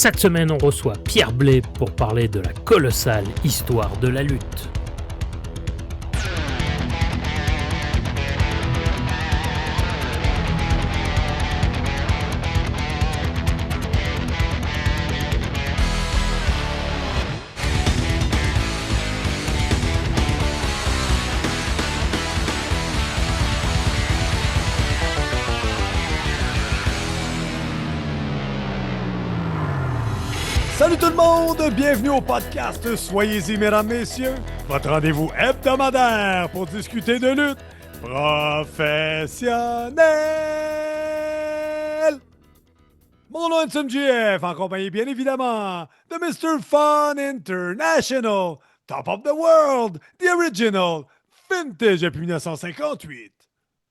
Cette semaine, on reçoit Pierre Blais pour parler de la colossale histoire de la lutte. Salut tout le monde, bienvenue au podcast Soyez-y mesdames, messieurs, votre rendez-vous hebdomadaire pour discuter de lutte professionnelle. Mon nom est MJF, en compagnie bien évidemment de Mr. Fun International, Top of the World, The Original, Vintage depuis 1958.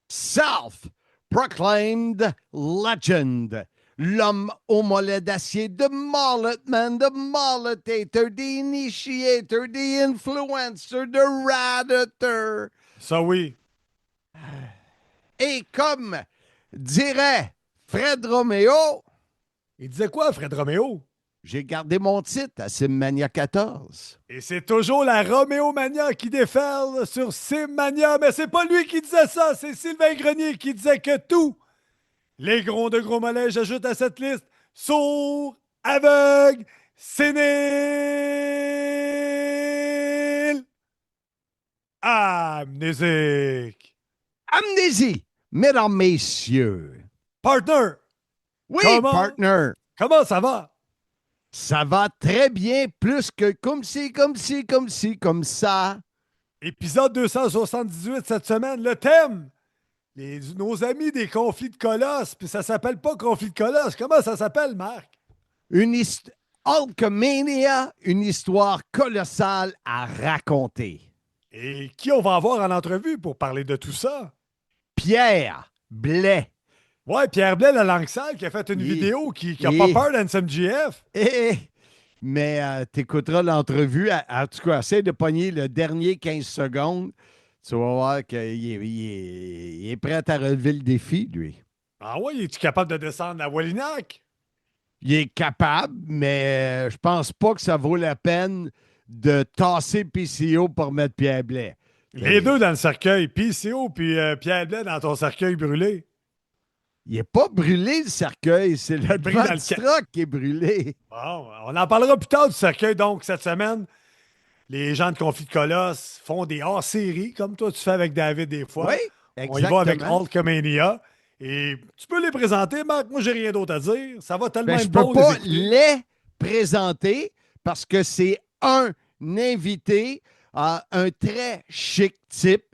Self-proclaimed legend. L'homme au mollet d'acier, the mullet man, the mulletator, the initiator, the influencer, the radiator. Ça oui. Et comme dirait Fred Romeo, Il disait quoi, Fred Romeo? j'ai gardé mon titre à Simmania 14. Et c'est toujours la Roméo Mania qui déferle sur Simmania, mais c'est pas lui qui disait ça, c'est Sylvain Grenier qui disait que tous les gros de gros mollets, j'ajoute à cette liste, sourds, aveugles, séniles, amnésiques. Amnésie, mesdames, messieurs. Partner, Oui, Comment? partner. comment ça va? Ça va très bien, plus que comme ça. Épisode 278 cette semaine, le thème, nos amis des conflits de colosses, puis ça s'appelle pas conflit de colosses. Comment ça s'appelle, Marc? Hulkamania, une histoire colossale à raconter. Et qui on va avoir en entrevue pour parler de tout ça? Pierre Blais. Ouais, Pierre Blais, la langue sale, qui a fait une vidéo qui a pas peur d'NSMGF. Mais t'écouteras l'entrevue. En tout cas, essaie de pogner le dernier 15 secondes. Tu vas voir qu'il est prêt à relever le défi, lui. Ah ouais, es-tu capable de descendre à Wallinac? Il est capable, mais je pense pas que ça vaut la peine de tasser PCO pour mettre Pierre Blais. Les deux dans le cercueil, PCO puis Pierre Blais dans ton cercueil brûlé. Il n'est pas brûlé, le cercueil. C'est le pris dans le truck qui est brûlé. Bon, on en parlera plus tard du cercueil. Donc, cette semaine, les gens de Conflit de Colosses font des hors-séries, comme toi, tu fais avec David des fois. Oui, On exactement. y va avec Hulkamania. Et tu peux les présenter, Marc. Moi, j'ai rien d'autre à dire. Ça va tellement Je être ne peux bon, pas écouter. les présenter parce que c'est un invité, un très chic type.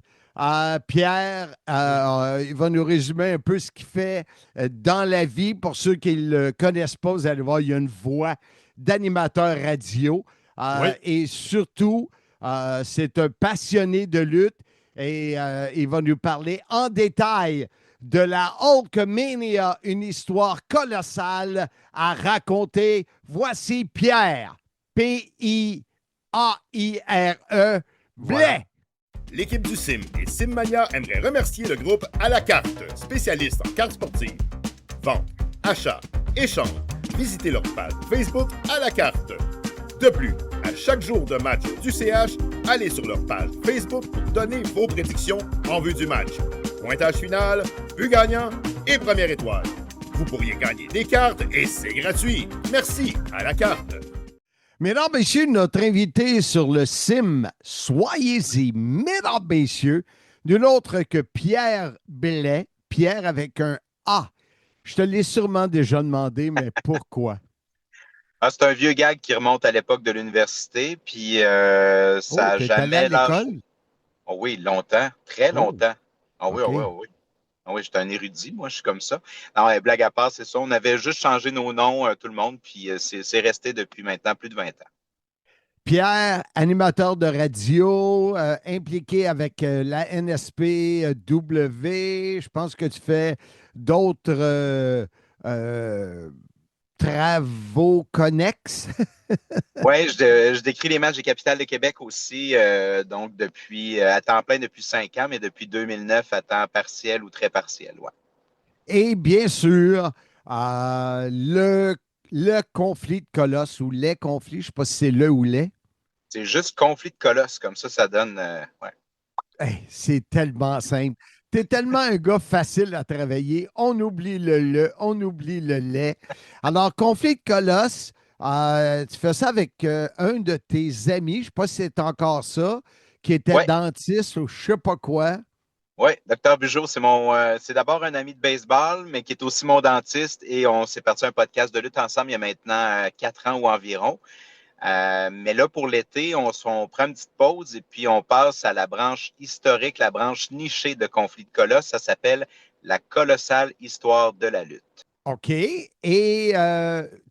Pierre, il va nous résumer un peu ce qu'il fait dans la vie. Pour ceux qui ne le connaissent pas, vous allez voir, il y a une voix d'animateur radio. Oui. Et surtout, c'est un passionné de lutte et il va nous parler en détail de la Hulkamania, une histoire colossale à raconter. Voici Pierre, P-I-A-I-R-E, Blais. L'équipe du Sim et Simmania aimerait remercier le groupe À la carte, spécialiste en cartes sportives. Vente, achat, échange, visitez leur page Facebook À la carte. De plus, à chaque jour de match du CH, allez sur leur page Facebook pour donner vos prédictions en vue du match. Pointage final, but gagnant et première étoile. Vous pourriez gagner des cartes et c'est gratuit. Merci À la carte. Mesdames, messieurs, notre invité sur le CIM, soyez-y, mesdames, messieurs, nul autre que Pierre Blais, Pierre avec un A. Je te l'ai sûrement déjà demandé, mais pourquoi? C'est un vieux gag qui remonte à l'époque de l'université, puis ça n'a t'es allé à jamais lâché. l'école? Oh oui, longtemps, très longtemps. Ah oui, OK. ah oui, ah oui. Ah oui, j'étais un érudit, moi, je suis comme ça. Non, blague à part, c'est ça. On avait juste changé nos noms, tout le monde, puis c'est resté depuis maintenant plus de 20 ans. Pierre, animateur de radio, impliqué avec la NSPW. Je pense que tu fais d'autres travaux connexes. Oui, je décris les matchs des Capitales de Québec aussi, donc depuis à temps plein depuis 5 ans, mais depuis 2009 à temps partiel ou très partiel. Ouais. Et bien sûr, le le conflit de colosses ou les conflits, je ne sais pas si c'est le ou les. C'est juste conflit de colosses, comme ça donne. Ouais. Hey, c'est tellement simple. Tu es tellement un gars facile à travailler. On oublie on oublie le lait. Alors, conflit de colosses, tu fais ça avec un de tes amis, je ne sais pas si c'est encore ça, qui était Ouais. dentiste ou je ne sais pas quoi. Oui, Docteur Bugeaud, c'est d'abord un ami de baseball, mais qui est aussi mon dentiste et on s'est parti un podcast de lutte ensemble il y a maintenant 4 ans ou environ. Mais là, pour l'été, on prend une petite pause et puis on passe à la branche historique, la branche nichée de Conflit de Colosses. Ça s'appelle la colossale histoire de la lutte. OK. Et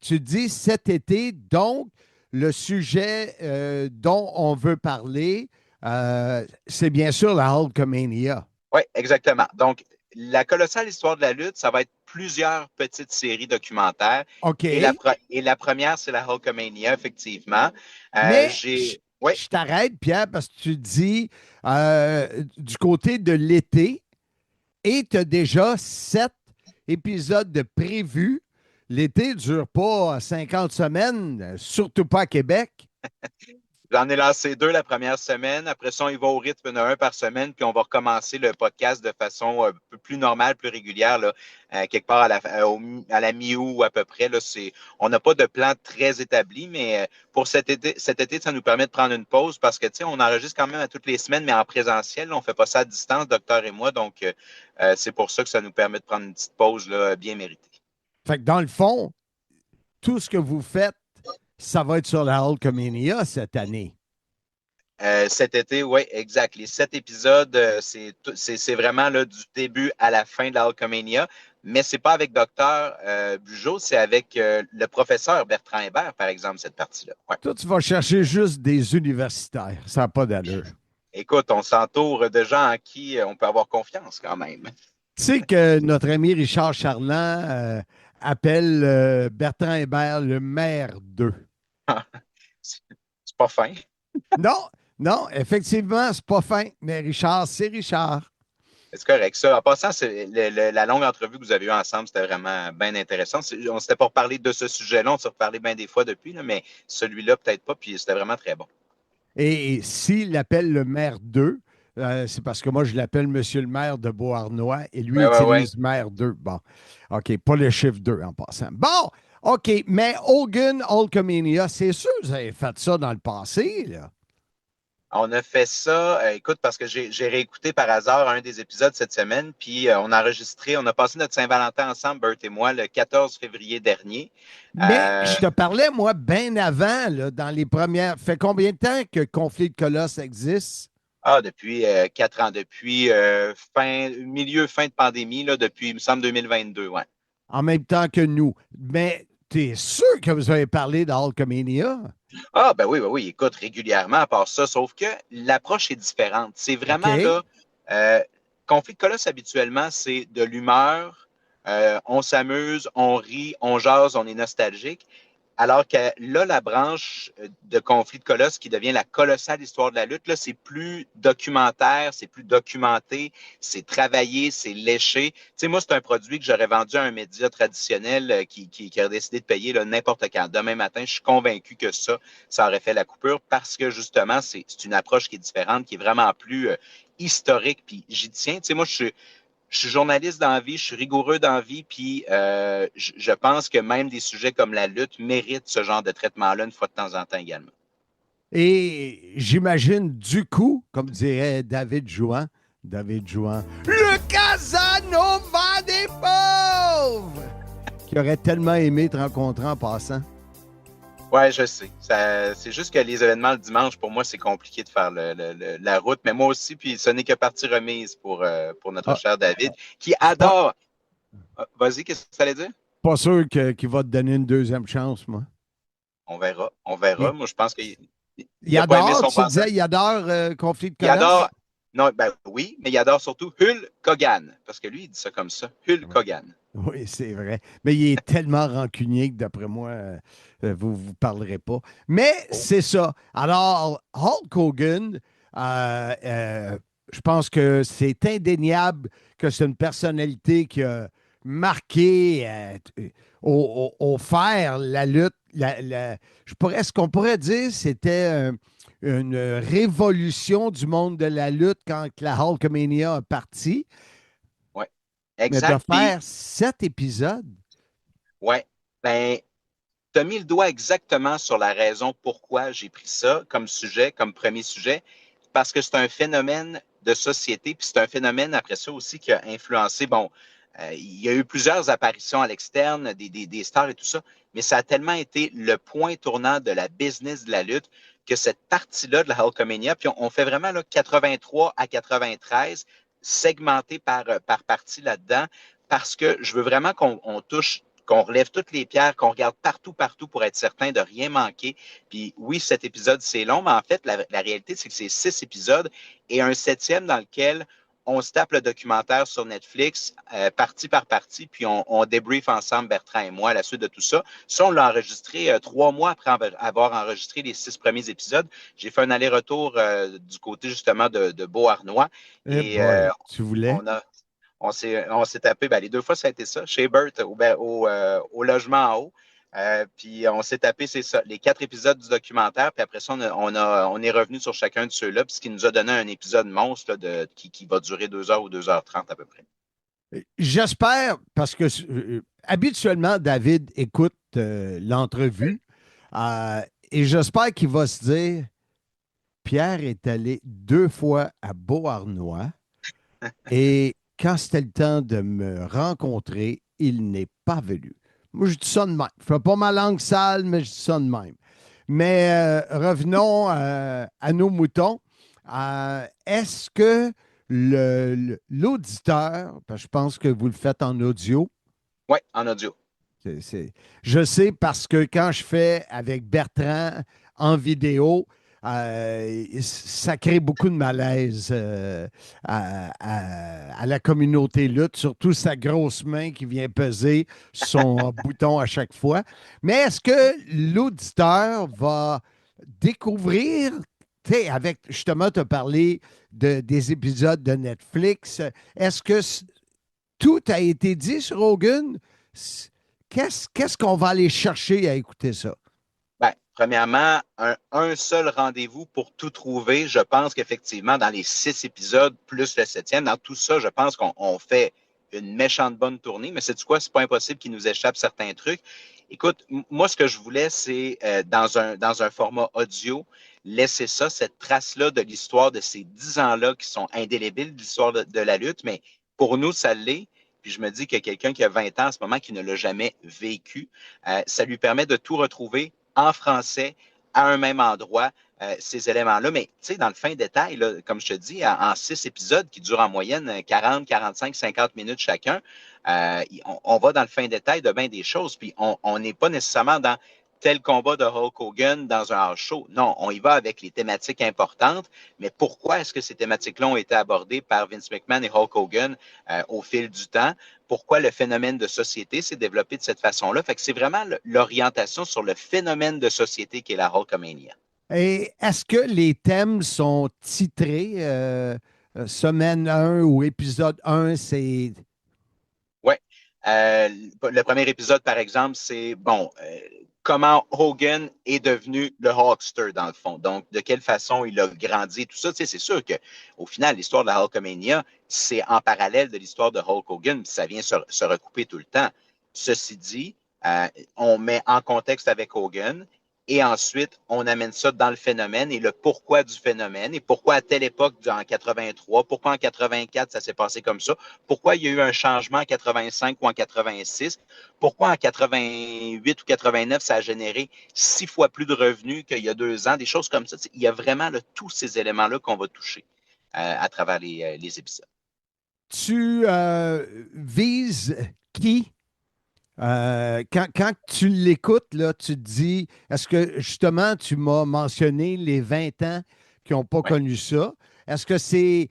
tu dis cet été, donc, le sujet dont on veut parler, c'est bien sûr la Hulkamania. Oui, exactement. Donc, la colossale histoire de la lutte, ça va être plusieurs petites séries documentaires. OK. Et la première, c'est la Hulkamania, effectivement. Mais Oui. je t'arrête, Pierre, parce que tu dis du côté de l'été, et tu as déjà 7 épisodes de prévus. L'été ne dure pas 50 semaines, surtout pas à Québec. J'en ai lancé 2 la première semaine. Après ça, il va au rythme d'un par semaine, puis on va recommencer le podcast de façon un peu plus normale, plus régulière, là, quelque part à la mi-août à peu près. Là, on n'a pas de plan très établi, mais pour cet été, ça nous permet de prendre une pause parce que, tu sais, on enregistre quand même à toutes les semaines, mais en présentiel. Là, on ne fait pas ça à distance, docteur et moi. Donc, c'est pour ça que ça nous permet de prendre une petite pause là, bien méritée. Fait que dans le fond, tout ce que vous faites, ça va être sur la Hulkamania cette année. Cet été, oui, exact. Les 7 épisodes, c'est vraiment là, du début à la fin de la Hulkamania, mais c'est pas avec Docteur Bugeaud, c'est avec le professeur Bertrand Hébert, par exemple, cette partie-là. Ouais. Toi, tu vas chercher juste des universitaires. Ça n'a pas d'allure. Écoute, on s'entoure de gens en qui on peut avoir confiance quand même. Tu sais que notre ami Richard Charland appelle Bertrand Hébert le maire d'eux. C'est pas fin. Non, non, effectivement, c'est pas fin, mais Richard, c'est Richard. C'est correct. Ça, en passant, la longue entrevue que vous avez eue ensemble, c'était vraiment bien intéressant. On s'était pas reparlé de ce sujet-là, on s'est reparlé bien des fois depuis, là, mais celui-là, peut-être pas, puis c'était vraiment très bon. Et s'il l'appelle le maire d'eux, c'est parce que moi, je l'appelle Monsieur le maire de Beauharnois et lui utilise maire 2. Bon, OK, pas le chiffre 2 en passant. Bon, OK, mais Hogan Hulkamania, c'est sûr que vous avez fait ça dans le passé, là. On a fait ça, écoute, parce que j'ai réécouté par hasard un des épisodes cette semaine, puis on a passé notre Saint-Valentin ensemble, Bert et moi, le 14 février dernier. Mais je te parlais, moi, bien avant, là, dans les premières. Fait combien de temps que Conflit de Colosses existe? Depuis 4 ans, depuis fin de pandémie, là, depuis, il me semble, 2022, ouais. En même temps que nous. Mais t'es sûr que vous avez parlé d'Hulkamania? Ben oui, écoute, régulièrement à part ça, sauf que l'approche est différente. C'est vraiment là, Conflit de Colosses habituellement, c'est de l'humeur, on s'amuse, on rit, on jase, on est nostalgique. Alors que là, la branche de Conflit de Colosses qui devient la colossale histoire de la lutte, là, c'est plus documentaire, c'est plus documenté, c'est travaillé, c'est léché. Tu sais, moi, c'est un produit que j'aurais vendu à un média traditionnel qui aurait décidé de payer là, n'importe quand. Demain matin, je suis convaincu que ça aurait fait la coupure parce que justement, c'est une approche qui est différente, qui est vraiment plus historique, puis j'y tiens. Tu sais, moi, je suis journaliste dans la vie, je suis rigoureux dans la vie, puis je pense que même des sujets comme la lutte méritent ce genre de traitement-là une fois de temps en temps également. Et j'imagine du coup, comme dirait David Jouan, le Casanova des pauvres, qui aurait tellement aimé te rencontrer en passant. Ouais, je sais. C'est juste que les événements le dimanche, pour moi, c'est compliqué de faire la route. Mais moi aussi, puis ce n'est que partie remise pour notre cher David, qui adore. Vas-y, qu'est-ce que tu allais dire? Pas sûr qu'il va te donner une deuxième chance, moi. On verra. Moi, je pense qu'il il a pas aimé adore, son tu disais, il adore Conflit de Il Colosses? adore. Non, ben oui, mais il adore surtout Hulk Hogan. Parce que lui, il dit ça comme ça. Hulk Hogan. Oui, c'est vrai. Mais il est tellement rancunier que d'après moi, vous ne vous parlerez pas. Mais c'est ça. Alors, Hulk Hogan, je pense que c'est indéniable que c'est une personnalité qui a marqué au fer la lutte. Ce qu'on pourrait dire, c'était une révolution du monde de la lutte quand la Hulkamania est partie. Oui, Mais de exact. Puis, faire 7 épisodes, ouais, ben, tu as mis le doigt exactement sur la raison pourquoi j'ai pris ça comme sujet, comme premier sujet, parce que c'est un phénomène de société, puis c'est un phénomène après ça aussi qui a influencé, bon, il y a eu plusieurs apparitions à l'externe, des stars et tout ça, mais ça a tellement été le point tournant de la business de la lutte que cette partie-là de la Hulkamania, puis on fait vraiment là, 83 à 93, segmenté par partie là-dedans, parce que je veux vraiment qu'on touche, qu'on relève toutes les pierres, qu'on regarde partout, partout pour être certain de rien manquer. Puis oui, cet épisode, c'est long, mais en fait, la réalité, c'est que c'est 6 épisodes et un septième dans lequel on se tape le documentaire sur Netflix, partie par partie, puis on débrief ensemble, Bertrand et moi, à la suite de tout ça. Ça, on l'a enregistré 3 mois après avoir enregistré les 6 premiers épisodes. J'ai fait un aller-retour du côté, justement, de Beauharnois. eh Et boy, tu voulais? on s'est tapé, ben, les 2 fois, ça a été ça, chez Bert, au logement en haut. Puis on s'est tapé, c'est ça, les 4 épisodes du documentaire, puis après ça, on est revenu sur chacun de ceux-là, puis ce qui nous a donné un épisode monstre là, qui va durer 2 heures ou 2h30 à peu près. J'espère, parce que habituellement, David écoute l'entrevue et j'espère qu'il va se dire Pierre est allé 2 fois à Beauharnois et quand c'était le temps de me rencontrer, il n'est pas venu. Moi, je dis ça de même. Je ne fais pas ma langue sale, mais je dis ça de même. Mais revenons à nos moutons. Est-ce que l'auditeur, parce que je pense que vous le faites en audio, Oui, en audio. je sais parce que quand je fais avec Bertrand en vidéo, ça crée beaucoup de malaise à la communauté lutte, surtout sa grosse main qui vient peser son bouton à chaque fois. Mais est-ce que l'auditeur va découvrir, tu sais, avec justement, tu as parlé des épisodes de Netflix, est-ce que tout a été dit sur Hogan? Qu'est-ce qu'on va aller chercher à écouter ça? Ben, premièrement, un seul rendez-vous pour tout trouver. Je pense qu'effectivement, dans les 6 épisodes, plus le 7e, dans tout ça, je pense qu'on fait une méchante bonne tournée. Mais c'est quoi? C'est pas impossible qu'il nous échappe certains trucs. Écoute, moi, ce que je voulais, c'est dans un format audio, laisser ça, cette trace-là de l'histoire de ces 10 ans-là qui sont indélébiles de l'histoire de la lutte. Mais pour nous, ça l'est. Puis je me dis qu'il y a quelqu'un qui a 20 ans en ce moment qui ne l'a jamais vécu. Ça lui permet de tout retrouver en français à un même endroit, ces éléments-là. Mais tu sais, dans le fin détail, là, comme je te dis, en 6 épisodes qui durent en moyenne 40, 45, 50 minutes chacun, on va dans le fin détail de bien des choses. Puis on n'est pas nécessairement dans tel combat de Hulk Hogan dans un house show. Non, on y va avec les thématiques importantes. Mais pourquoi est-ce que ces thématiques-là ont été abordées par Vince McMahon et Hulk Hogan au fil du temps? Pourquoi le phénomène de société s'est développé de cette façon-là? Fait que c'est vraiment l'orientation sur le phénomène de société qui est la Hulkamania. Et est-ce que les thèmes sont titrés semaine 1 ou épisode 1, c'est... Oui. Le premier épisode, par exemple, c'est, bon, comment Hogan est devenu le Hulkster, dans le fond. Donc, de quelle façon il a grandi, tout ça. Tu sais, c'est sûr qu'au final, l'histoire de la Hulkamania, c'est en parallèle de l'histoire de Hulk Hogan, puis ça vient se recouper tout le temps. Ceci dit, on met en contexte avec Hogan, et ensuite, on amène ça dans le phénomène et le pourquoi du phénomène et pourquoi à telle époque, en 83, pourquoi en 84, ça s'est passé comme ça, pourquoi il y a eu un changement en 85 ou en 86, pourquoi en 88 ou 89, ça a généré 6 fois plus de revenus qu'il y a 2 ans, des choses comme ça. Il y a vraiment tous ces éléments-là qu'on va toucher à travers les épisodes. Tu vises qui? Quand tu l'écoutes, là, tu te dis, est-ce que justement, tu m'as mentionné les 20 ans qui n'ont pas connu ça? Est-ce que c'est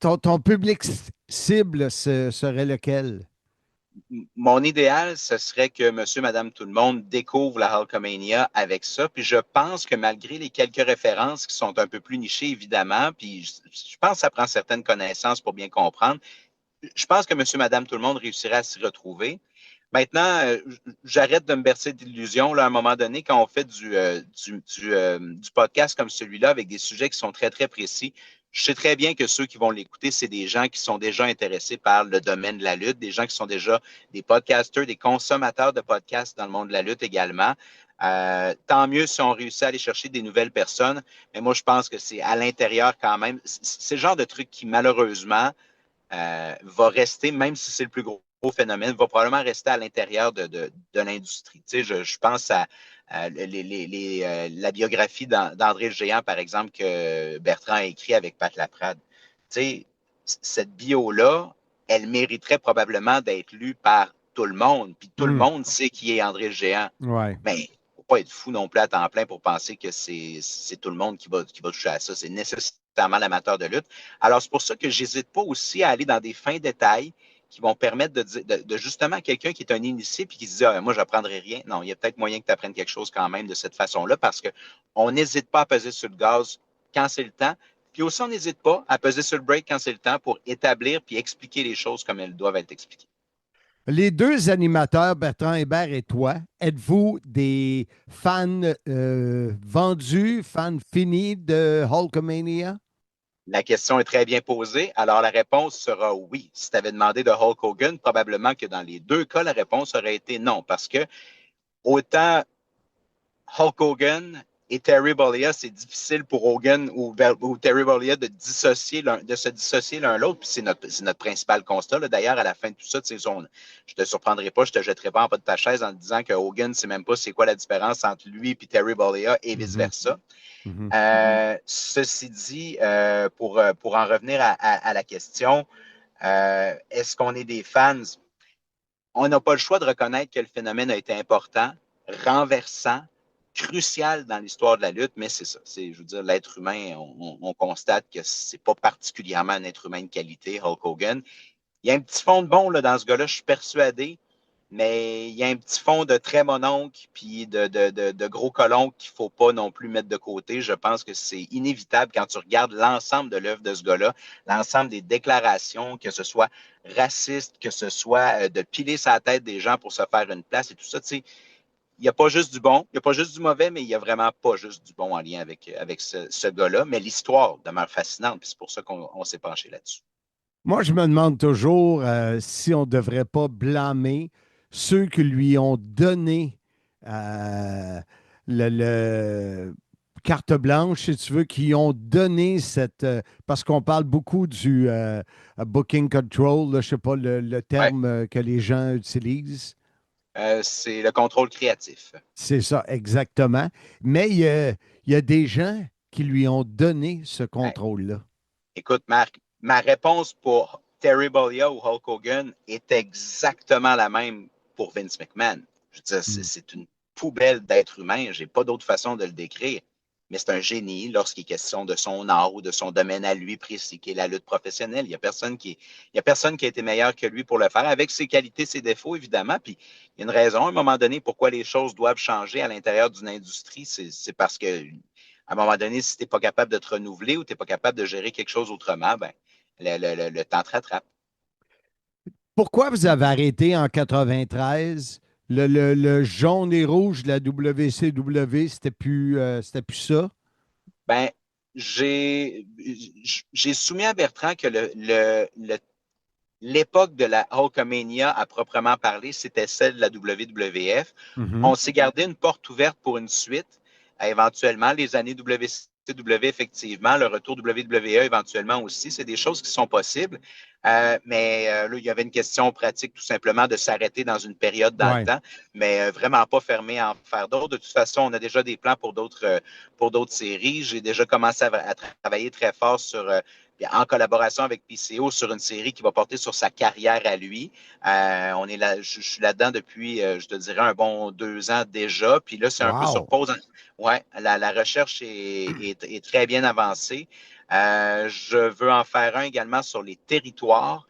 ton public cible serait lequel? Mon idéal, ce serait que monsieur, madame, tout le monde découvre la Hulkamania avec ça. Puis je pense que malgré les quelques références qui sont un peu plus nichées, évidemment, puis je pense que ça prend certaines connaissances pour bien comprendre, je pense que monsieur, madame, tout le monde réussirait à s'y retrouver. Maintenant, j'arrête de me bercer d'illusions là, à un moment donné quand on fait du podcast comme celui-là avec des sujets qui sont très, très précis. Je sais très bien que ceux qui vont l'écouter, c'est des gens qui sont déjà intéressés par le domaine de la lutte, des gens qui sont déjà des podcasters, des consommateurs de podcasts dans le monde de la lutte également. Tant mieux si on réussit à aller chercher des nouvelles personnes, mais moi, je pense que c'est à l'intérieur quand même. C'est le genre de truc qui, malheureusement, va rester, même si c'est le plus gros phénomène, va probablement rester à l'intérieur de l'industrie. Tu sais, je pense à la biographie d'André le Géant, par exemple, que Bertrand a écrit avec Pat Laprade. Tu sais, cette bio-là, elle mériterait probablement d'être lue par tout le monde. Puis tout le monde sait qui est André le Géant. Ouais. Mais il ne faut pas être fou non plus à temps plein pour penser que c'est tout le monde qui va toucher à ça. C'est nécessairement l'amateur de lutte. Alors, c'est pour ça que je n'hésite pas aussi à aller dans des fins détails qui vont permettre de justement quelqu'un qui est un initié puis qui se dit moi, je n'apprendrai rien. Non, il y a peut-être moyen que tu apprennes quelque chose quand même de cette façon-là parce qu'on n'hésite pas à peser sur le gaz quand c'est le temps. Puis aussi, on n'hésite pas à peser sur le break quand c'est le temps pour établir puis expliquer les choses comme elles doivent être expliquées. Les deux animateurs, Bertrand Hébert et toi, êtes-vous des fans vendus, fans finis de Hulkamania? La question est très bien posée. Alors, la réponse sera oui. Si tu avais demandé de Hulk Hogan, probablement que dans les deux cas, la réponse aurait été non. Parce que autant Hulk Hogan et Terry Bollea, c'est difficile pour Hogan ou Terry Bollea de se dissocier l'un l'autre. Puis c'est notre principal constat. D'ailleurs, à la fin de tout ça, je ne te surprendrai pas, je ne te jetterai pas en bas de ta chaise en te disant que Hogan ne sait même pas c'est quoi la différence entre lui et Terry Bollea et vice-versa. Ceci dit, pour en revenir à la question, est-ce qu'on est des fans? On n'a pas le choix de reconnaître que le phénomène a été important, renversant, crucial dans l'histoire de la lutte, mais c'est ça. Je veux dire, l'être humain, on constate que c'est pas particulièrement un être humain de qualité, Hulk Hogan. Il y a un petit fond de bon là, dans ce gars-là, je suis persuadé. Mais il y a un petit fond de très mononcle puis de gros colons qu'il ne faut pas non plus mettre de côté. Je pense que c'est inévitable quand tu regardes l'ensemble de l'œuvre de ce gars-là, l'ensemble des déclarations, que ce soit raciste, que ce soit de piler sa tête des gens pour se faire une place et tout ça. Tu sais, il n'y a pas juste du bon, il n'y a pas juste du mauvais, mais il n'y a vraiment pas juste du bon en lien avec ce gars-là. Mais l'histoire demeure fascinante, puis c'est pour ça qu'on s'est penché là-dessus. Moi, je me demande toujours si on ne devrait pas blâmer ceux qui lui ont donné le carte blanche, si tu veux, qui ont donné cette... parce qu'on parle beaucoup du booking control, je ne sais pas le terme que les gens utilisent. C'est le contrôle créatif. C'est ça, exactement. Mais il y a des gens qui lui ont donné ce contrôle-là. Écoute, Marc, ma réponse pour Terry Bollea ou Hulk Hogan est exactement la même pour Vince McMahon. Je veux dire, c'est une poubelle d'être humain. Je n'ai pas d'autre façon de le décrire. Mais c'est un génie lorsqu'il est question de son art ou de son domaine à lui précis, qui est la lutte professionnelle. Il n'y a personne qui a été meilleur que lui pour le faire, avec ses qualités, ses défauts, évidemment. Puis il y a une raison, à un moment donné, pourquoi les choses doivent changer à l'intérieur d'une industrie. C'est parce que, à un moment donné, si tu n'es pas capable de te renouveler ou tu n'es pas capable de gérer quelque chose autrement, ben, le temps te rattrape. Pourquoi vous avez arrêté en 93? Le jaune et rouge de la WCW, c'était plus ça? Ben, j'ai soumis à Bertrand que l'époque de la Hulkamania à proprement parler, c'était celle de la WWF. On s'est gardé une porte ouverte pour une suite, éventuellement les années WCW, effectivement, le retour WWE éventuellement aussi. C'est des choses qui sont possibles. Mais là, il y avait une question pratique tout simplement de s'arrêter dans une période dans le temps, mais vraiment pas fermé à en faire d'autres. De toute façon, on a déjà des plans pour d'autres séries. J'ai déjà commencé à travailler très fort en collaboration avec PCO sur une série qui va porter sur sa carrière à lui. On est là, je suis là-dedans depuis, je te dirais, un bon 2 ans déjà. Puis là, c'est un peu sur pause. Ouais, la recherche est très bien avancée. Je veux en faire un également sur les territoires.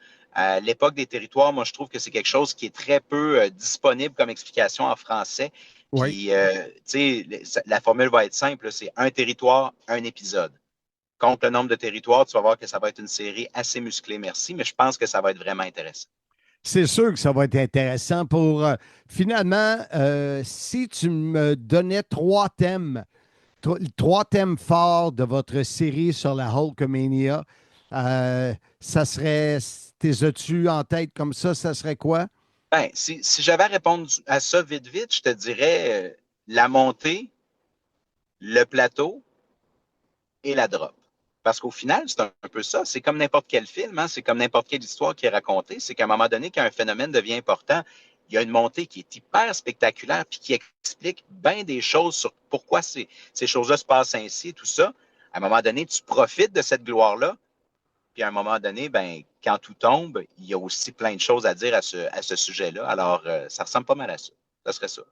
L'époque des territoires, moi, je trouve que c'est quelque chose qui est très peu disponible comme explication en français. Puis, tu sais, la formule va être simple, c'est un territoire, un épisode. compte le nombre de territoires, tu vas voir que ça va être une série assez musclée, merci, mais je pense que ça va être vraiment intéressant. C'est sûr que ça va être intéressant pour finalement, si tu me donnais trois thèmes forts de votre série sur la Hulkamania, ça serait, t'es as-tu en tête comme ça serait quoi? Ben, si j'avais à répondre à ça vite, vite, je te dirais la montée, le plateau et la drop. Parce qu'au final, c'est un peu ça. C'est comme n'importe quel film, hein? C'est comme n'importe quelle histoire qui est racontée. C'est qu'à un moment donné, quand un phénomène devient important, il y a une montée qui est hyper spectaculaire puis qui explique bien des choses sur pourquoi ces choses-là se passent ainsi et tout ça. À un moment donné, tu profites de cette gloire-là. Puis à un moment donné, ben, quand tout tombe, il y a aussi plein de choses à dire à ce sujet-là. Alors, ça ressemble pas mal à ça. Ça serait ça.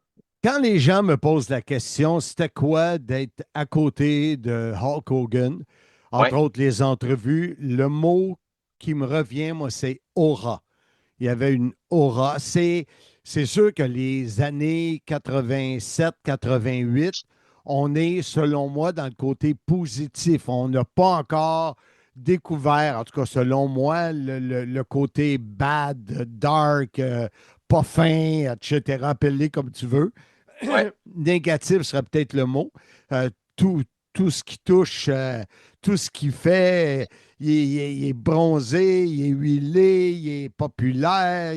Quand les gens me posent la question, c'était quoi d'être à côté de Hulk Hogan, entre Ouais. autres les entrevues, le mot qui me revient, moi, c'est aura. Il y avait une aura. C'est sûr que les années 87-88, on est, selon moi, dans le côté positif. On n'a pas encore découvert, en tout cas selon moi, le côté bad, dark, pas fin, etc. Appelle-les comme tu veux. Ouais. Négatif serait peut-être le mot. Euh, tout, tout ce qui touche, tout ce qu'il fait, il est bronzé, il est huilé, il est populaire,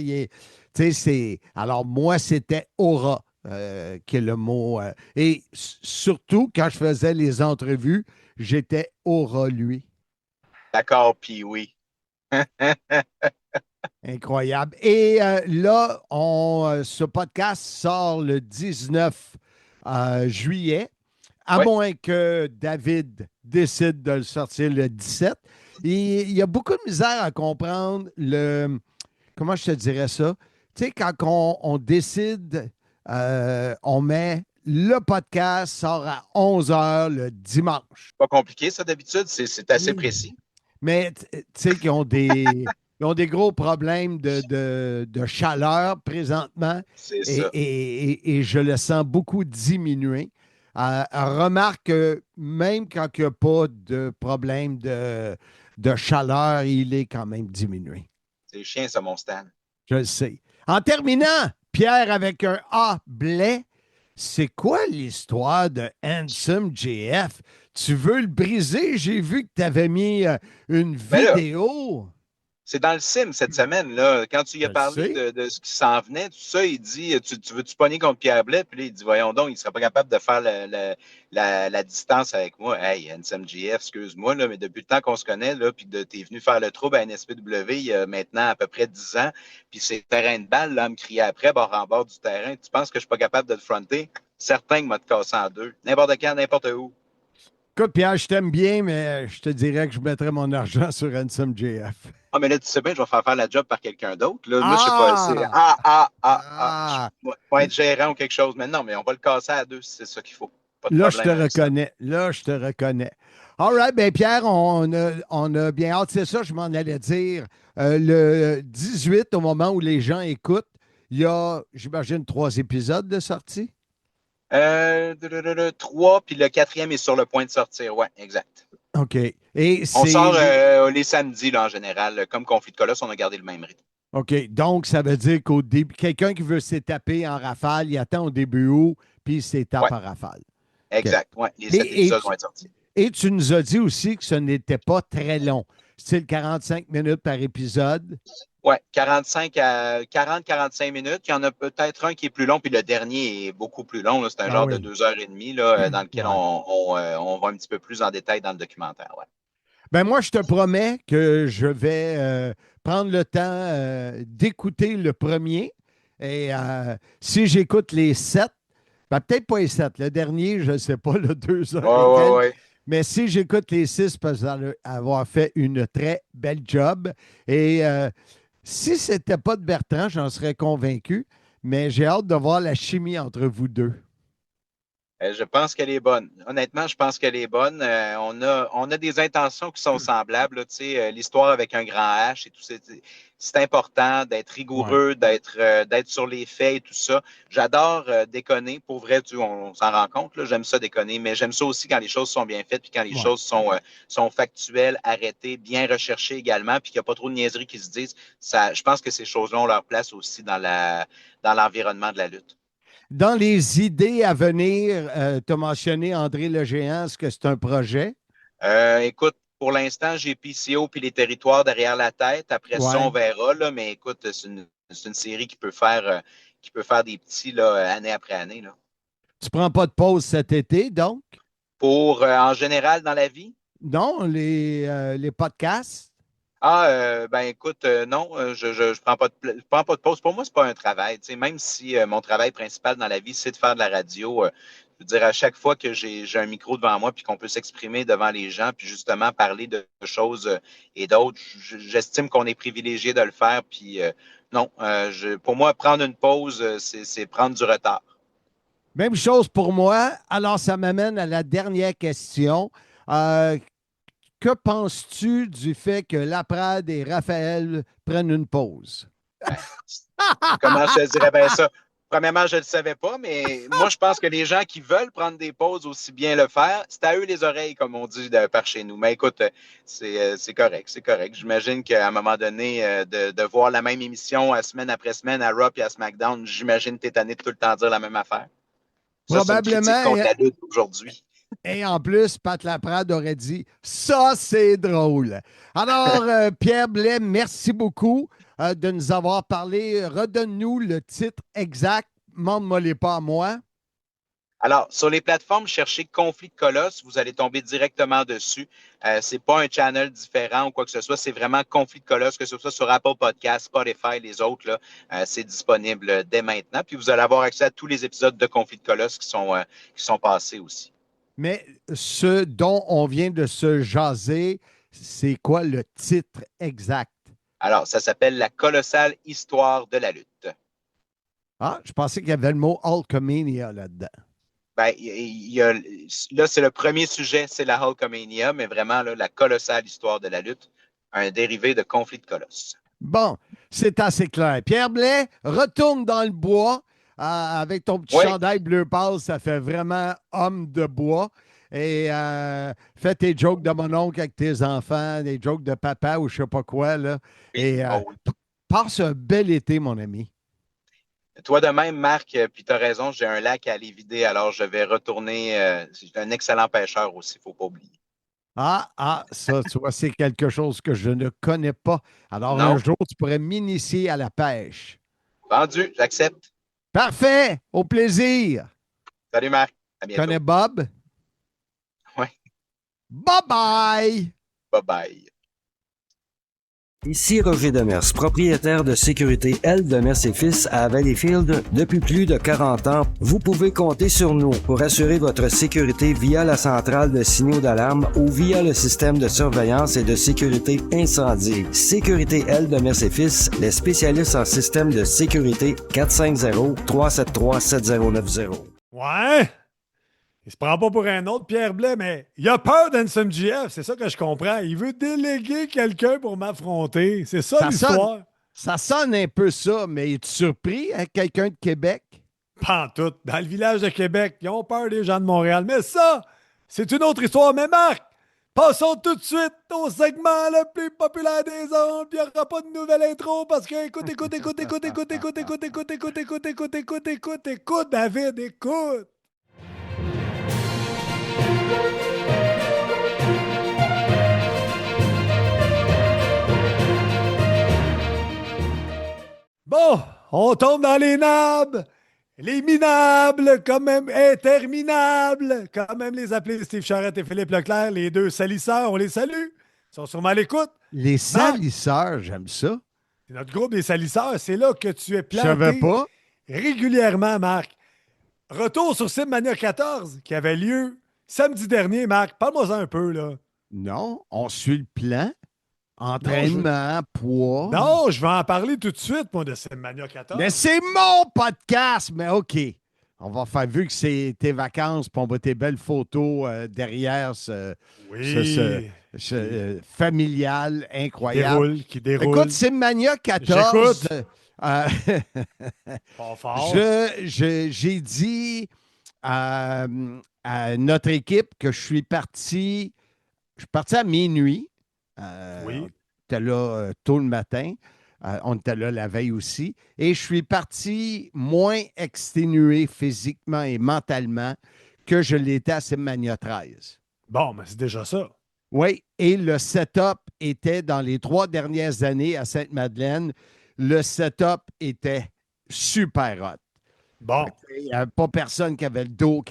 alors, moi, c'était aura qui est le mot. Et surtout, quand je faisais les entrevues, j'étais aura lui. D'accord, puis oui. Incroyable. Et là, ce podcast sort le 19 juillet, à Ouais. moins que David décide de le sortir le 17. Et il y a beaucoup de misère à comprendre comment je te dirais ça? Tu sais, quand on décide, on met le podcast sort à 11 h le dimanche. Pas compliqué, ça, d'habitude. C'est assez précis. Mais tu sais qu'ils ont ils ont des gros problèmes de chaleur présentement C'est ça. et je le sens beaucoup diminuer. Remarque que même quand il n'y a pas de problème de chaleur, il est quand même diminué. C'est chien, ça, mon Stan. Je le sais. En terminant, Pierre, avec un A, Blais, c'est quoi l'histoire de Handsome JF? Tu veux le briser? J'ai vu que tu avais mis une Ben là, vidéo. c'est dans le sim cette semaine, là. Quand tu y as Je parlé sais. de ce qui s'en venait, tout ça, il dit tu veux-tu pogner contre Pierre Blais? Puis là, il dit voyons donc, il ne serait pas capable de faire la distance avec moi. Hey, Handsome GF, excuse-moi, là, mais depuis le temps qu'on se connaît, là, puis que tu es venu faire le trouble à NSPW il y a maintenant à peu près 10 ans, puis c'est terrain de balle, là, à me crier après, bord en bord du terrain. Tu penses que je ne suis pas capable de te fronter? Certain que m'a te casser en deux. N'importe quand, n'importe où. Écoute, Pierre, je t'aime bien, mais je te dirais que je mettrais mon argent sur Handsome JF. Ah, mais là, tu sais bien, je vais faire la job par quelqu'un d'autre. Là. Moi, je sais Ah! pas. Je vais être gérant ou quelque chose. Mais non, mais on va le casser à deux si c'est ça qu'il faut. Pas de Là, je te problème avec ça. reconnais. Là, je te reconnais. All right, bien, Pierre, on a bien hâte. C'est ça, je m'en allais dire. Le 18, au moment où les gens écoutent, il y a, j'imagine, 3 épisodes de sortie. 3, puis le 4e est sur le point de sortir. Ouais, exact. OK. Et On c'est. sort les samedis, là, en général. Comme Conflit de Colosse, on a gardé le même rythme. OK. Donc, ça veut dire qu'au début, quelqu'un qui veut s'étaper en rafale, il attend au début août, puis il s'étape Ouais. en rafale. Exact. Ouais, les 7 épisodes vont être sortis. Et tu nous as dit aussi que ce n'était pas très long. Style 45 minutes par épisode. Ouais, 40-45 minutes. Il y en a peut-être un qui est plus long, puis le dernier est beaucoup plus long. Là. C'est un genre de 2 h 30 là, dans lequel on va un petit peu plus en détail dans le documentaire. Ouais. Ben moi, je te promets que je vais prendre le temps d'écouter le premier. Et si j'écoute les 7, ben peut-être pas les 7, le dernier, je ne sais pas, le 2 heures et quelques. Ouais. Mais si j'écoute les 6, parce que vous allez avoir fait une très belle job. Et si ce n'était pas de Bertrand, j'en serais convaincu. Mais j'ai hâte de voir la chimie entre vous deux. Je pense qu'elle est bonne. Honnêtement, je pense qu'elle est bonne. On a des intentions qui sont semblables. Là, tu sais, l'histoire avec un grand H et tout ça. C'est important d'être rigoureux, d'être sur les faits et tout ça. J'adore déconner. Pour vrai, on s'en rend compte. Là, j'aime ça déconner, mais j'aime ça aussi quand les choses sont bien faites puis quand les choses sont factuelles, arrêtées, bien recherchées également, puis qu'il n'y a pas trop de niaiseries qui se disent. Ça, je pense que ces choses-là ont leur place aussi dans l'environnement de la lutte. Dans les idées à venir, tu as mentionné André le Géant. Est-ce que c'est un projet? Écoute, pour l'instant, j'ai PCO puis les territoires derrière la tête. Après ça, on verra. Là, mais écoute, c'est une série qui peut faire des petits là, année après année. Là. Tu prends pas de pause cet été, donc? Pour en général dans la vie? Non, les podcasts? Ben écoute, non, je prends pas de pause. Pour moi, c'est pas un travail. Tu sais, même si mon travail principal dans la vie, c'est de faire de la radio, je veux dire, à chaque fois que j'ai un micro devant moi puis qu'on peut s'exprimer devant les gens puis justement parler de choses et d'autres, j'estime qu'on est privilégié de le faire. Puis non, pour moi, prendre une pause, c'est prendre du retard. Même chose pour moi. Alors, ça m'amène à la dernière question. Que penses-tu du fait que Laprade et Raphaël prennent une pause? Comment je te dirais bien ça? Premièrement, je ne le savais pas, mais moi, je pense que les gens qui veulent prendre des pauses aussi bien le faire, c'est à eux les oreilles, comme on dit par chez nous. Mais écoute, c'est correct, c'est correct. J'imagine qu'à un moment donné, de voir la même émission semaine après semaine à Raw et à SmackDown, j'imagine que tu es tanné de tout le temps dire la même affaire. Ça, Probablement. C'est une critique contre la lutte aujourd'hui. Et en plus, Pat Laprade aurait dit « Ça, c'est drôle ». Alors, Pierre Blais, merci beaucoup de nous avoir parlé. Redonne-nous le titre exact. Demande-moi-les pas à moi. Alors, sur les plateformes, cherchez Conflit de Colosse, vous allez tomber directement dessus. C'est pas un channel différent ou quoi que ce soit, c'est vraiment Conflit de Colosse, que ce soit sur Apple Podcasts, Spotify, les autres, là, c'est disponible dès maintenant. Puis vous allez avoir accès à tous les épisodes de Conflit de Colosse qui sont passés aussi. Mais ce dont on vient de se jaser, c'est quoi le titre exact? Alors, ça s'appelle La colossale histoire de la lutte. Ah, je pensais qu'il y avait le mot Hulkamania là-dedans. Ben, là, c'est le premier sujet, c'est la Hulkamania, mais vraiment, là, la colossale histoire de la lutte, un dérivé de Conflit de Colosse. Bon, c'est assez clair. Pierre Blais, retourne dans le bois avec ton petit chandail bleu pâle. Ça fait vraiment homme de bois. Et fais tes jokes de mon oncle avec tes enfants, des jokes de papa ou je sais pas quoi. Là. Et passe un bel été, mon ami. Toi de même, Marc, puis tu as raison, j'ai un lac à aller vider, alors je vais retourner. J'ai un excellent pêcheur aussi, il ne faut pas oublier. Ça, tu vois, c'est quelque chose que je ne connais pas. Alors, Non. un jour, tu pourrais m'initier à la pêche. Vendu, j'accepte. Parfait, au plaisir. Salut, Marc. À Tu bientôt. connais Bob? Oui. Bye-bye! Bye-bye. Ici Roger Demers, propriétaire de sécurité L. Demers et Fils à Valleyfield depuis plus de 40 ans. Vous pouvez compter sur nous pour assurer votre sécurité via la centrale de signaux d'alarme ou via le système de surveillance et de sécurité incendie. Sécurité L. Demers et Fils, les spécialistes en système de sécurité 450-373-7090. Ouais! Il se prend pas pour un autre, Pierre Blais, mais il a peur d'NSMGF, c'est ça que je comprends. Il veut déléguer quelqu'un pour m'affronter. C'est ça l'histoire. Ça sonne un peu ça, mais es-tu surpris à quelqu'un de Québec? Pas en tout. Dans le village de Québec, ils ont peur des gens de Montréal. Mais ça, c'est une autre histoire. Mais Marc, passons tout de suite au segment le plus populaire des ondes. Il n'y aura pas de nouvelle intro parce que écoute, David, écoute. Bon, on tombe dans les nables, les minables, quand même interminables, quand même les appeler Steve Charette et Philippe Leclerc, les deux salisseurs, on les salue. Ils sont sûrement à l'écoute. Les salisseurs, j'aime ça. C'est notre groupe des salisseurs, c'est là que tu es Je savais planté pas. régulièrement, Marc. Retour sur SimMania 14 qui avait lieu samedi dernier, Marc. Parle-moi-en un peu, là. Non, on suit le plan. Entraînement, poids. Non, je vais en parler tout de suite, moi, de SimMania 14. Mais c'est mon podcast, mais OK. On va faire vu que c'est tes vacances, puis on voit tes belles photos derrière Oui. familial incroyable. Qui déroule. Écoute, Simmania 14. J'écoute. euh, Pas fort. j'ai dit à notre équipe que je suis parti à minuit. Oui. On était là tôt le matin. On était là la veille aussi. Et je suis parti moins exténué physiquement et mentalement que je l'étais à Simmania 13. Bon, mais c'est déjà ça. Oui, et le setup était dans les 3 dernières années à Sainte-Madeleine, le setup était super hot. Bon. Il n'y avait pas personne qui avait le dos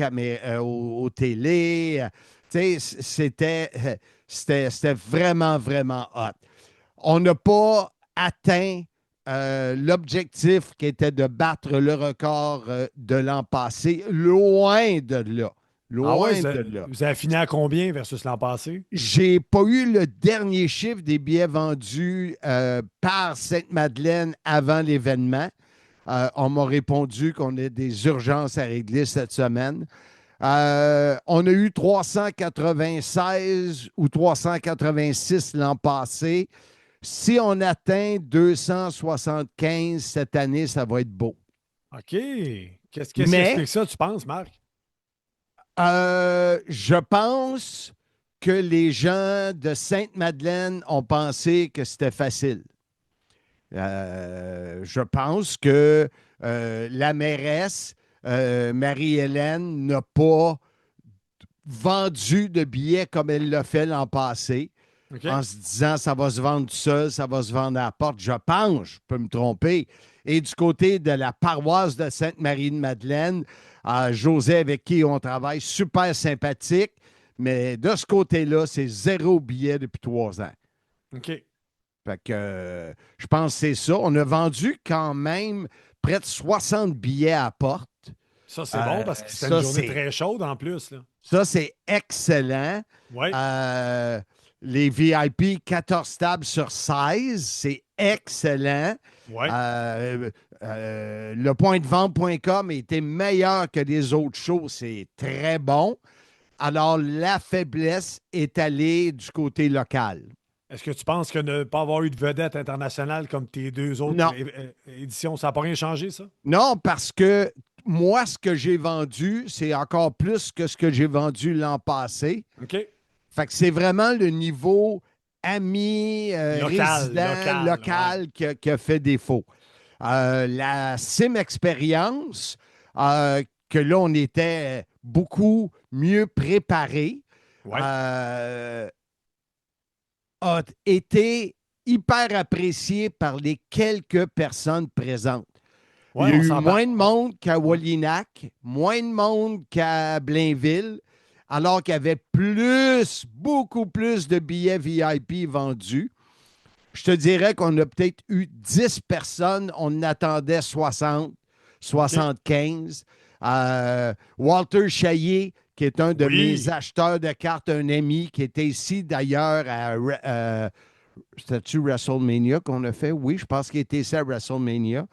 aux télé. C'était vraiment, vraiment hot. On n'a pas atteint l'objectif qui était de battre le record de l'an passé. Loin de là. Loin de là. Vous avez fini à combien versus l'an passé? J'ai pas eu le dernier chiffre des billets vendus par Sainte-Madeleine avant l'événement. On m'a répondu qu'on a des urgences à régler cette semaine. On a eu 396 ou 386 l'an passé. Si on atteint 275 cette année, ça va être beau. OK. Qu'est-ce qui explique ça, tu penses, Marc? Je pense que les gens de Sainte-Madeleine ont pensé que c'était facile. Je pense que la mairesse, Marie-Hélène, n'a pas vendu de billets comme elle l'a fait l'an passé, en se disant ça va se vendre tout seul, ça va se vendre à la porte. Je pense, je peux me tromper. Et du côté de la paroisse de Sainte-Marie-de-Madeleine, José, avec qui on travaille, super sympathique, mais de ce côté-là, c'est 0 billet depuis 3 ans. OK. Fait que je pense que c'est ça. On a vendu quand même près de 60 billets à la porte. Ça, c'est bon parce que c'est une journée très chaude en plus. Là. Ça, c'est excellent. Ouais. Les VIP, 14 tables sur 16, c'est excellent. Ouais. Le point de vente.com était meilleur que les autres shows. C'est très bon. Alors, la faiblesse est allée du côté local. Est-ce que tu penses que ne pas avoir eu de vedette internationale comme tes 2 autres éditions, ça n'a pas rien changé, ça? Non, parce que moi, ce que j'ai vendu, c'est encore plus que ce que j'ai vendu l'an passé. OK. Fait que c'est vraiment le niveau ami, local qui a fait défaut. La Sim Expérience, que là, on était beaucoup mieux préparé, a été hyper apprécié par les quelques personnes présentes. Ouais, il y a eu moins de monde qu'à Wallinac, moins de monde qu'à Blainville, alors qu'il y avait beaucoup plus de billets VIP vendus. Je te dirais qu'on a peut-être eu 10 personnes, on en attendait 60, 75. Walter Chaillé, qui est un de mes acheteurs de cartes, un ami qui était ici d'ailleurs à c'était-tu WrestleMania qu'on a fait? Oui, je pense qu'il était ici à WrestleMania.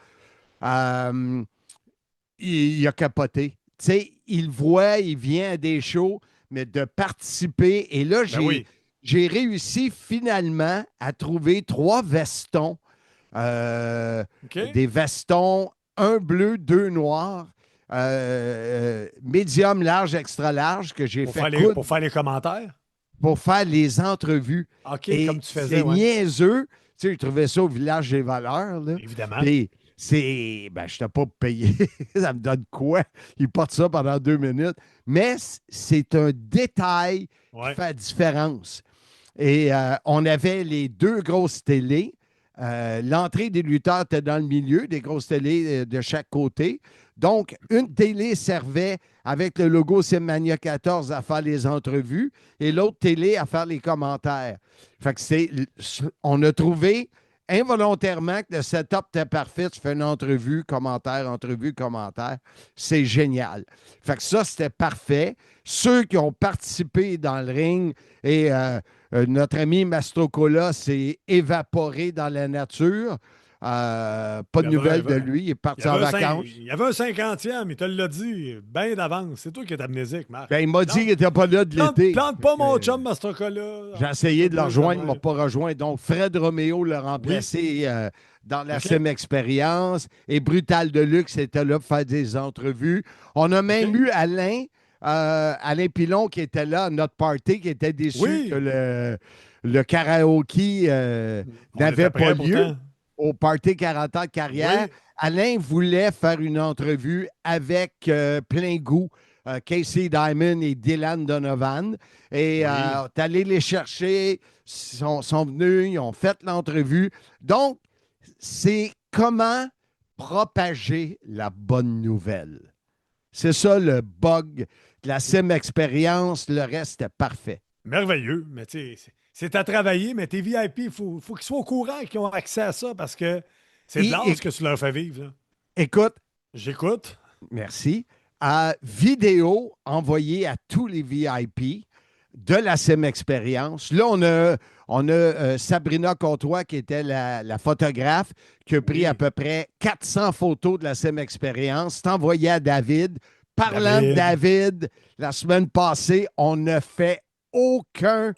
Il a capoté. Tu sais, il voit, il vient à des shows, mais de participer. Et là, j'ai réussi finalement à trouver 3 vestons. Des vestons, un bleu, 2 noirs. Médium, large, extra large que j'ai fait pour faire les commentaires? Pour faire les entrevues. OK, et comme tu faisais. C'est niaiseux. Tu sais, je trouvais ça au Village des Valeurs. Là. Évidemment. Puis, je n'étais pas payé. Ça me donne quoi? Ils portent ça pendant 2 minutes. Mais c'est un détail qui fait la différence. Et on avait les 2 grosses télés. L'entrée des lutteurs était dans le milieu, des grosses télés de chaque côté. Donc, une télé servait avec le logo Simmania 14 à faire les entrevues et l'autre télé à faire les commentaires. Fait que on a trouvé involontairement que le setup était parfait. Tu fais une entrevue, commentaire. C'est génial. Fait que ça, c'était parfait. Ceux qui ont participé dans le ring et notre ami Mastrocola s'est évaporé dans la nature. Pas de Il y avait- nouvelles il y de avait- lui. Il est Il parti y en avait vacances. il y avait un 50e, il te l'a dit, bien d'avance. C'est toi qui es amnésique, Marc. Ben, il m'a dit qu'il n'était pas là de Plante, l'été. plante pas Fait mon que, chum Mastrocola. J'ai essayé de le rejoindre, il ne m'a pas rejoint. Donc, Fred Roméo l'a remplacé dans la OK. Sim Expérience et Brutal Deluxe était là pour faire des entrevues. On a même OK. eu Alain Pilon qui était là à notre party, qui était déçu Oui. que le karaoké On n'avait était prêts pas lieu pourtant. au party 40 ans de carrière. Oui. Alain voulait faire une entrevue avec plein goût. Casey Diamond et Dylan Donovan. Et Oui. t'es allé les chercher, sont venus, ils ont fait l'entrevue. Donc, c'est comment propager la bonne nouvelle. C'est ça le bug de la Sim Expérience. Le reste est parfait. Merveilleux, mais tu sais, c'est à travailler, mais tes VIP, il faut qu'ils soient au courant qu'ils ont accès à ça parce que c'est de Et- l'art ce que tu leur fais vivre. Là. Écoute, J'écoute. merci. Vidéo envoyée à tous les VIP de la Sim Expérience. Là, on a Sabrina Comtois, qui était la photographe, qui a pris Oui. à peu près 400 photos de la Sim Expérience. C'est envoyé à David. Parlant de David, la semaine passée, on ne fait aucun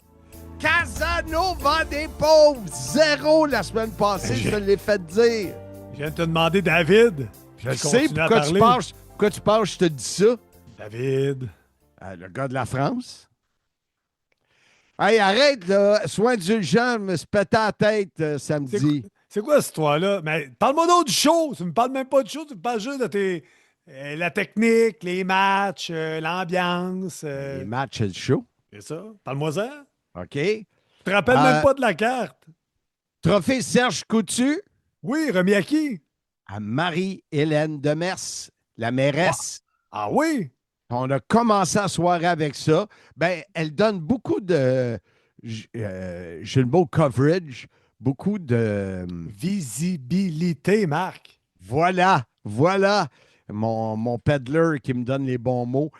Casanova des pauvres. Zéro la semaine passée, je te l'ai fait dire. Je viens de te demander, David. Je vais Je sais continuer à pourquoi tu parler. penses, je te dis ça. David. Le gars de la France. Hey, arrête, là. Sois indulgent, me se péter la tête samedi. C'est quoi cette histoire-là? Mais parle-moi d'autre du show. Tu me parles même pas du show, tu me parles juste de la technique, les matchs, l'ambiance. Les matchs, c'est le show. C'est ça. Parle-moi ça. OK. Tu te rappelles même pas de la carte. Trophée Serge Coutu Oui, remis à qui? à Marie-Hélène Demers, la mairesse. Ah oui? On a commencé la soirée avec ça. Ben, elle donne beaucoup de, j'ai le mot coverage, beaucoup de... Visibilité, Marc. Voilà. Mon peddler qui me donne les bons mots.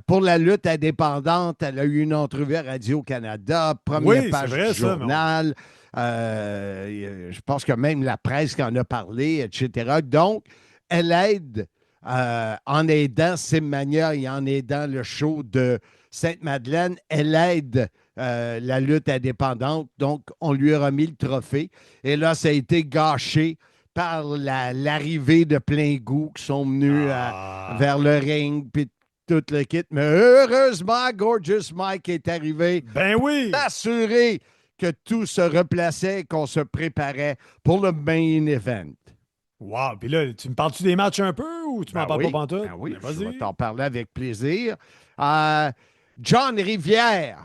Pour la lutte indépendante, elle a eu une entrevue à Radio-Canada, première Oui, page c'est vrai, du ça, journal. Je pense que même la presse qui en a parlé, etc. Donc, elle aide en aidant Simmania et en aidant le show de Sainte-Madeleine, elle aide la lutte indépendante. Donc, on lui a remis le trophée. Et là, ça a été gâché par l'arrivée de plein goût qui sont venus vers le ring, puis tout le kit. Mais heureusement, Gorgeous Mike est arrivé. Ben oui! Assuré que tout se replaçait, qu'on se préparait pour le main event. Wow! Puis là, tu me parles-tu des matchs un peu ou tu m'en parles pas pantoute? Ben oui, Ben, je vais vas-y. t'en parler avec plaisir. John Rivière,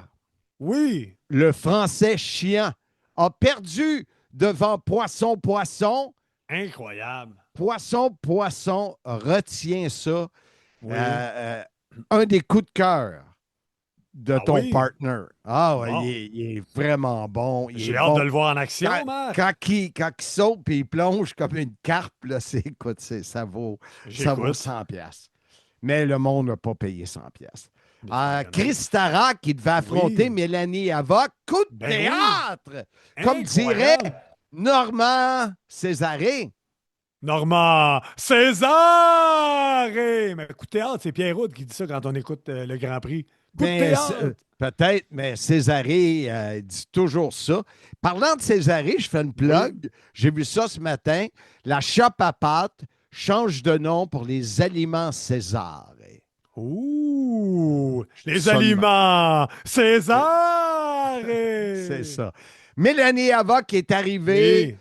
Oui! le Français chiant, a perdu devant Poisson. Incroyable. Poisson, retiens ça. Oui. Un des coups de cœur de ton oui? partner. Ah ouais, Bon. il est vraiment bon. Il J'ai est hâte bon. de le voir en action, Quand, Marc. quand il saute et il plonge comme une carpe, là, ça vaut J'écoute. 100 pièces. Mais le monde n'a pas payé 100 pièces. Mais Chris Tara qui devait affronter Oui. Mélanie Avoc, coup de Ben oui. théâtre! Comme Incroyable. dirait Normand Césaré. Normand Césaré! Mais coup de théâtre, c'est Pierre Roud qui dit ça quand on écoute le Grand Prix. Coup de Ben, théâtre! peut-être, mais Césaré dit toujours ça. Parlant de Césaré, je fais une plug. J'ai vu ça ce matin. La shop à pâtes change de nom pour les aliments César. Ouh! Les Ça de aliments Césaré! C'est ça. Mélanie Avoc est arrivée.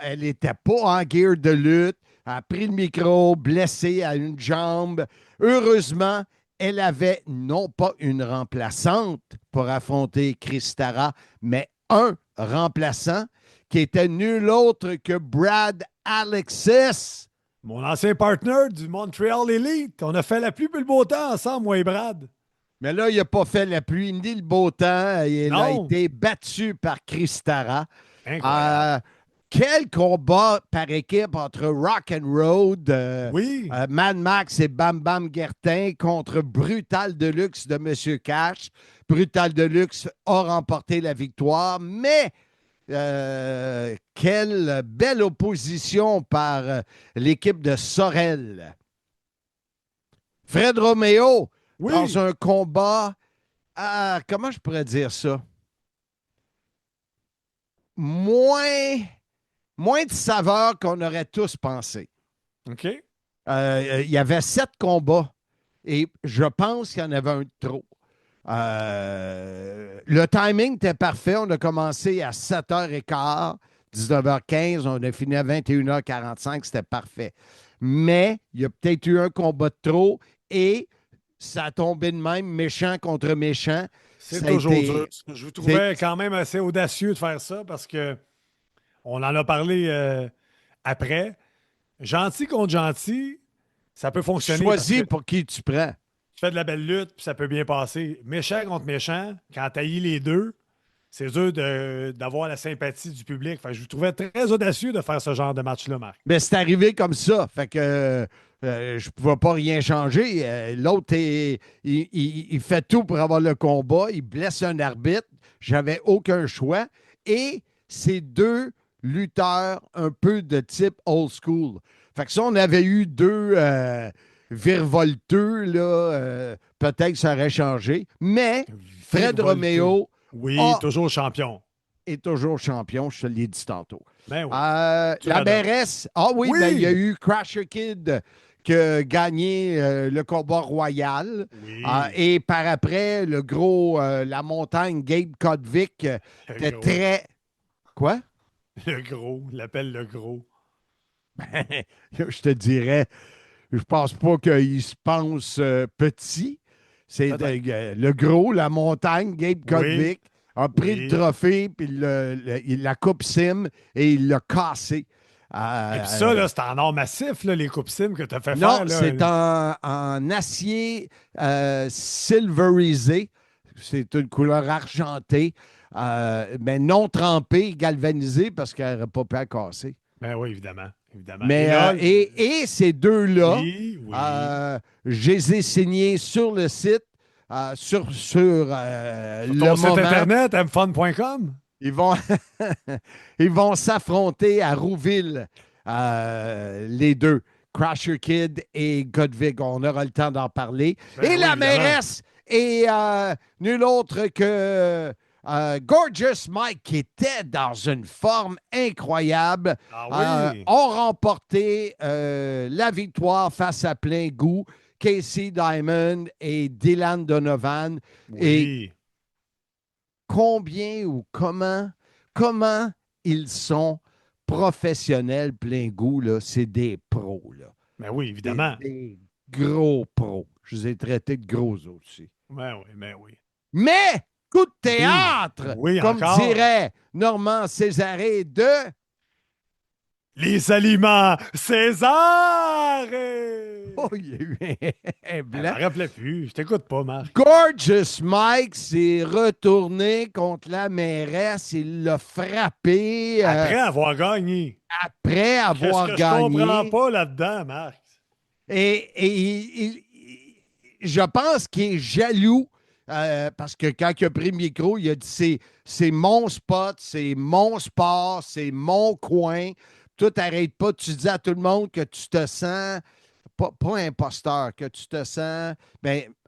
Elle n'était pas en gear de lutte. Elle a pris le micro, blessée à une jambe. Heureusement, elle avait non pas une remplaçante pour affronter Chris Tara, mais un remplaçant qui était nul autre que Brad Alexis. Mon ancien partner du Montreal Elite. On a fait la pluie et le beau temps ensemble, moi et Brad. Mais là, il n'a pas fait la pluie ni le beau temps. Il a Non. été battu par Chris Tara. Incroyable. Quel combat par équipe entre Rock and Road, Oui. Mad Max et Bam Bam Guertin contre Brutal Deluxe de M. Cash. Brutal Deluxe a remporté la victoire, mais quelle belle opposition par l'équipe de Sorel. Fred Roméo, Oui. dans un combat, comment je pourrais dire ça? Moins de saveur qu'on aurait tous pensé. OK. Il y avait 7 combats et je pense qu'il y en avait un de trop. Le timing était parfait. On a commencé à 7h15, 19h15. On a fini à 21h45. C'était parfait. Mais il y a peut-être eu un combat de trop et ça a tombé de même, méchant contre méchant. C'est Ça a toujours été- dur. Je vous trouvais quand même assez audacieux de faire ça parce que on en a parlé après. Gentil contre gentil, ça peut fonctionner. parce Choisis que pour qui tu prends. Tu fais de la belle lutte, puis ça peut bien passer. Méchant contre méchant, quand tu les deux, c'est dur d'avoir la sympathie du public. Fait que je vous trouvais très audacieux de faire ce genre de match-là, Marc. Mais c'est arrivé comme ça. Fait que je ne pouvais pas rien changer. L'autre, il fait tout pour avoir le combat. Il blesse un arbitre. J'avais aucun choix. Et c'est 2 lutteurs un peu de type old school. Fait que si on avait eu 2 virevolteux, là, peut-être que ça aurait changé. Mais Fred Virevolteux. Roméo Oui, Ah! toujours champion. est toujours champion. Je te l'ai dit tantôt. Ben oui. La l'adores. mairesse, oui, Oui! ben, il y a eu Crasher Kid qui a gagné le combat royal. Oui. Et par après, le gros, la montagne, Gabe Kodvik, était gros. très. Quoi? Le gros, il l'appelle le gros. Je te dirais, je pense pas qu'il se pense petit. C'est le gros, la montagne, Gabe Kodvik, a pris le trophée, puis la coupe Sim, et il l'a cassé. Et puis ça, là, c'est en or massif, là, les coupes sim que tu as fait Non, faire. Là. c'est en acier silverisé. C'est une couleur argentée, mais non trempée, galvanisée, parce qu'elle n'aurait pas pu la casser. Ben oui, évidemment. évidemment. Mais, là, et ces deux-là, oui, oui. je les ai signés sur le site, sur Sur le ton site moment. internet, mfun.com. Ils vont, ils vont s'affronter à Rouville, les deux, Crasher Kid et Godwig. On aura le temps d'en parler. Ben et oui, la évidemment. mairesse est nul autre que Gorgeous Mike, qui était dans une forme incroyable. Ah oui. Ont remporté la victoire face à plein goût. Casey Diamond et Dylan Donovan. Et Oui. combien ou comment ils sont professionnels plein goût, là, c'est des pros, là. Ben oui, évidemment. Des gros pros. Je les ai traités de gros aussi. Ben oui, ben oui. Mais, coup de théâtre, Oui, comme encore. dirait Normand Césaré de... Les aliments César! Oh, il y a eu un Je me blanc. rappelais plus. Je t'écoute pas, Marc. Gorgeous Mike s'est retourné contre la mairesse. Il l'a frappé Après avoir gagné. après avoir Qu'est-ce que gagné. je comprends pas là-dedans, Marc? Et je pense qu'il est jaloux parce que quand il a pris le micro, il a dit c'est mon spot, c'est mon sport, c'est mon coin. Tout n'arrête pas. Tu dis à tout le monde que tu te sens, pas imposteur, que tu te sens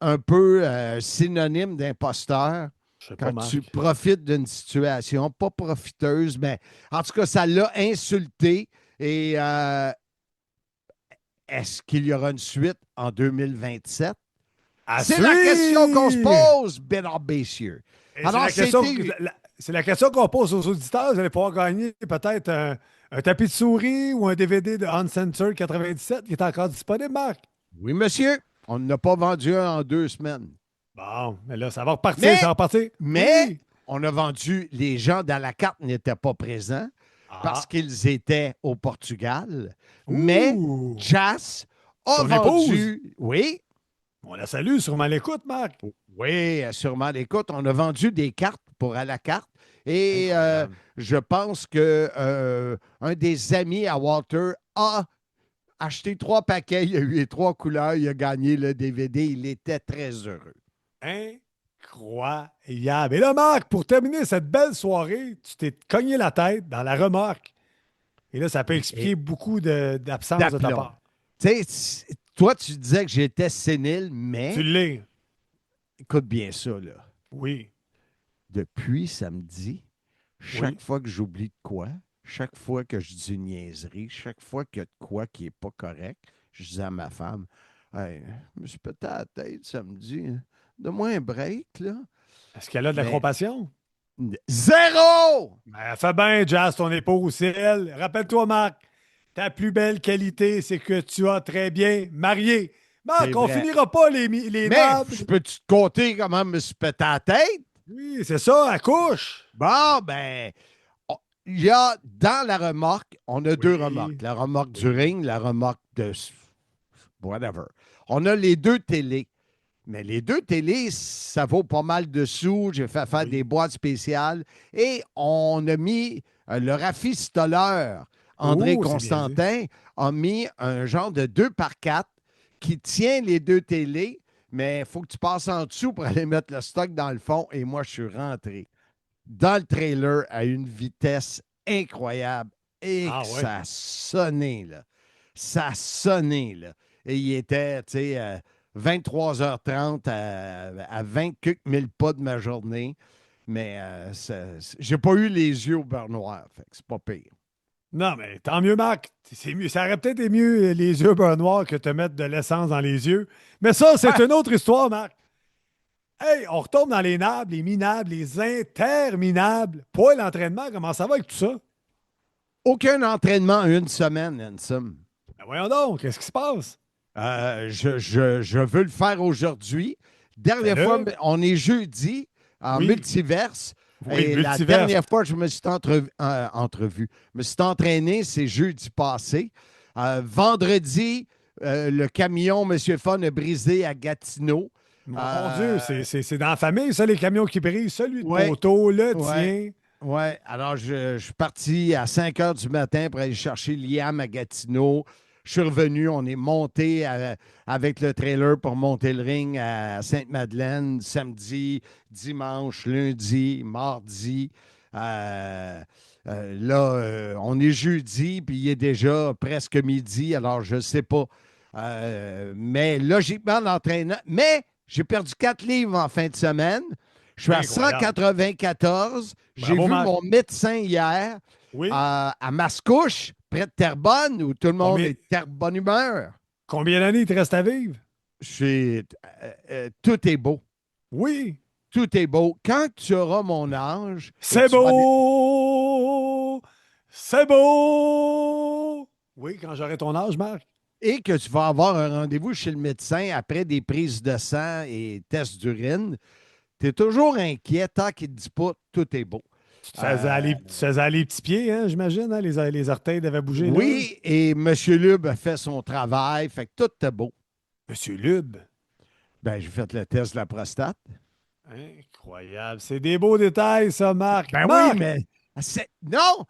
un peu synonyme d'imposteur. Je sais pas, Quand Marc. tu profites d'une situation, pas profiteuse, mais en tout cas, ça l'a insulté. Et est-ce qu'il y aura une suite en 2027? C'est la question qu'on se pose, Bernard Bessieux. Et Alors, c'est la question qu'on pose aux auditeurs. Vous allez pouvoir gagner peut-être un tapis de souris ou un DVD de Uncensored 97 qui est encore disponible, Marc. Oui, monsieur. On n'a pas vendu un en 2 semaines. Bon, mais là, ça va repartir, Mais- ça va repartir. Mais Oui. on a vendu, les gens dans la carte n'étaient pas présents parce qu'ils étaient au Portugal. Mais Ouh. Jazz a Ton vendu. Oui, On la salue, sûrement à l'écoute, Marc. oui, sûrement. Écoute, on a vendu des cartes pour à la carte. Et Incroyable. je pense que un des amis à Walter a acheté 3 paquets. Il a eu les 3 couleurs. Il a gagné le DVD. Il était très heureux. Incroyable. Et là, Marc, pour terminer cette belle soirée, tu t'es cogné la tête dans la remorque Et là, ça peut expliquer beaucoup d'absence de ta D'aplomb. part. Tu sais, toi, tu disais que j'étais sénile, mais Tu l'es. écoute bien ça, là. Oui. Depuis samedi, chaque Oui. fois que j'oublie de quoi, chaque fois que je dis une niaiserie, chaque fois qu'il y a de quoi qui n'est pas correct, je dis à ma femme, hey, je me suis pété à la tête samedi. Hein. Donne-moi un break, là. Est-ce qu'elle a de la Mais- compassion? Zéro! Ben, elle fait bien, Jazz, ton épouse, c'est elle. Rappelle-toi, Marc, ta plus belle qualité, c'est que tu as très bien marié. Marc, C'est on vrai. finira pas les Mais nables. je peux-tu te compter comment je me suis pété à la tête? Oui, c'est ça, à couche. Bon, ben, il y a dans la remorque, on a deux remorques. La remorque du ring, la remorque de whatever. On a les deux télés. Mais les deux télés, ça vaut pas mal de sous. J'ai fait faire Oui. des boîtes spéciales. Et on a mis le rafistoleur, André Oh, c'est bien Constantin, a mis un genre de 2x4 qui tient les deux télés, mais il faut que tu passes en dessous pour aller mettre le stock dans le fond. Et moi, je suis rentré dans le trailer à une vitesse incroyable. Et Ah que ouais. ça a sonné, là. Ça a sonné, là. Et il était, tu sais, 23h30 à 20 quelques mille pas de ma journée. Mais j'ai pas eu les yeux au beurre noir. Fait que c'est pas pire. Non, mais tant mieux, Marc. C'est mieux. Ça aurait peut-être été mieux les yeux beurre noir que te mettre de l'essence dans les yeux. Mais ça, c'est une autre histoire, Marc. Hey, on retourne dans les nables, les minables, les interminables. Pas l'entraînement, comment ça va avec tout ça? Aucun entraînement en une semaine, Ansem. Ben voyons donc, qu'est-ce qui se passe? Je veux le faire aujourd'hui. Dernière Fais-le. fois, on est jeudi en Oui. multiverse. Oui, Et la multiverse. dernière fois que je me suis me suis entraîné, c'est jeudi passé. Vendredi, le camion M. Fun a brisé à Gatineau. Mon Dieu, c'est dans la famille, ça, les camions qui brisent. Celui de Ouais. poteau, le Ouais. tien. Oui, alors je suis parti à 5 heures du matin pour aller chercher Liam à Gatineau. Je suis revenu, on est monté avec le trailer pour monter le ring à Sainte-Madeleine samedi, dimanche, lundi, mardi. On est jeudi, puis il est déjà presque midi, alors je ne sais pas. Mais logiquement, l'entraînement. Mais j'ai perdu 4 livres en fin de semaine. Je suis à Incroyable. 194. J'ai Bravo, vu Marc. mon médecin hier Oui. à Mascouche, près de Terrebonne, où tout le monde Combien- est de bonne humeur. Combien d'années il te reste à vivre? Tout est beau. Oui. Tout est beau. Quand tu auras mon âge, C'est et tu vas beau! C'est beau! Oui, quand j'aurai ton âge, Marc. et que tu vas avoir un rendez-vous chez le médecin après des prises de sang et tests d'urine, tu es toujours inquiet tant qu'il ne te dit pas tout est beau. Tu te faisais aller les petits pieds, hein, j'imagine. Hein? Les orteils devaient bouger. là. Oui, et M. Lube a fait son travail, fait que tout est beau. Monsieur Lube. Ben, j'ai fait le test de la prostate. Incroyable. C'est des beaux détails, ça, Marc. Ben Marc! oui, mais non!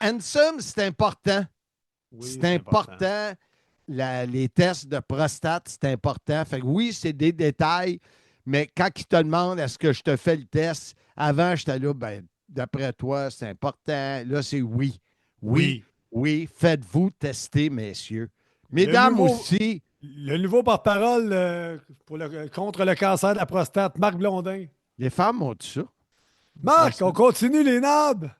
Handsome, c'est important. Oui, c'est important. Les tests de prostate, c'est important. Fait que oui, c'est des détails, mais quand ils te demandent est-ce que je te fais le test, avant, j'étais là, ben, d'après toi, c'est important. Là, c'est oui. Oui. Oui, faites-vous tester, messieurs. Mesdames nouveau- aussi. Le nouveau porte-parole contre le cancer de la prostate, Marc Blondin. Les femmes ont ça. Marc, Ah, on continue les nabs.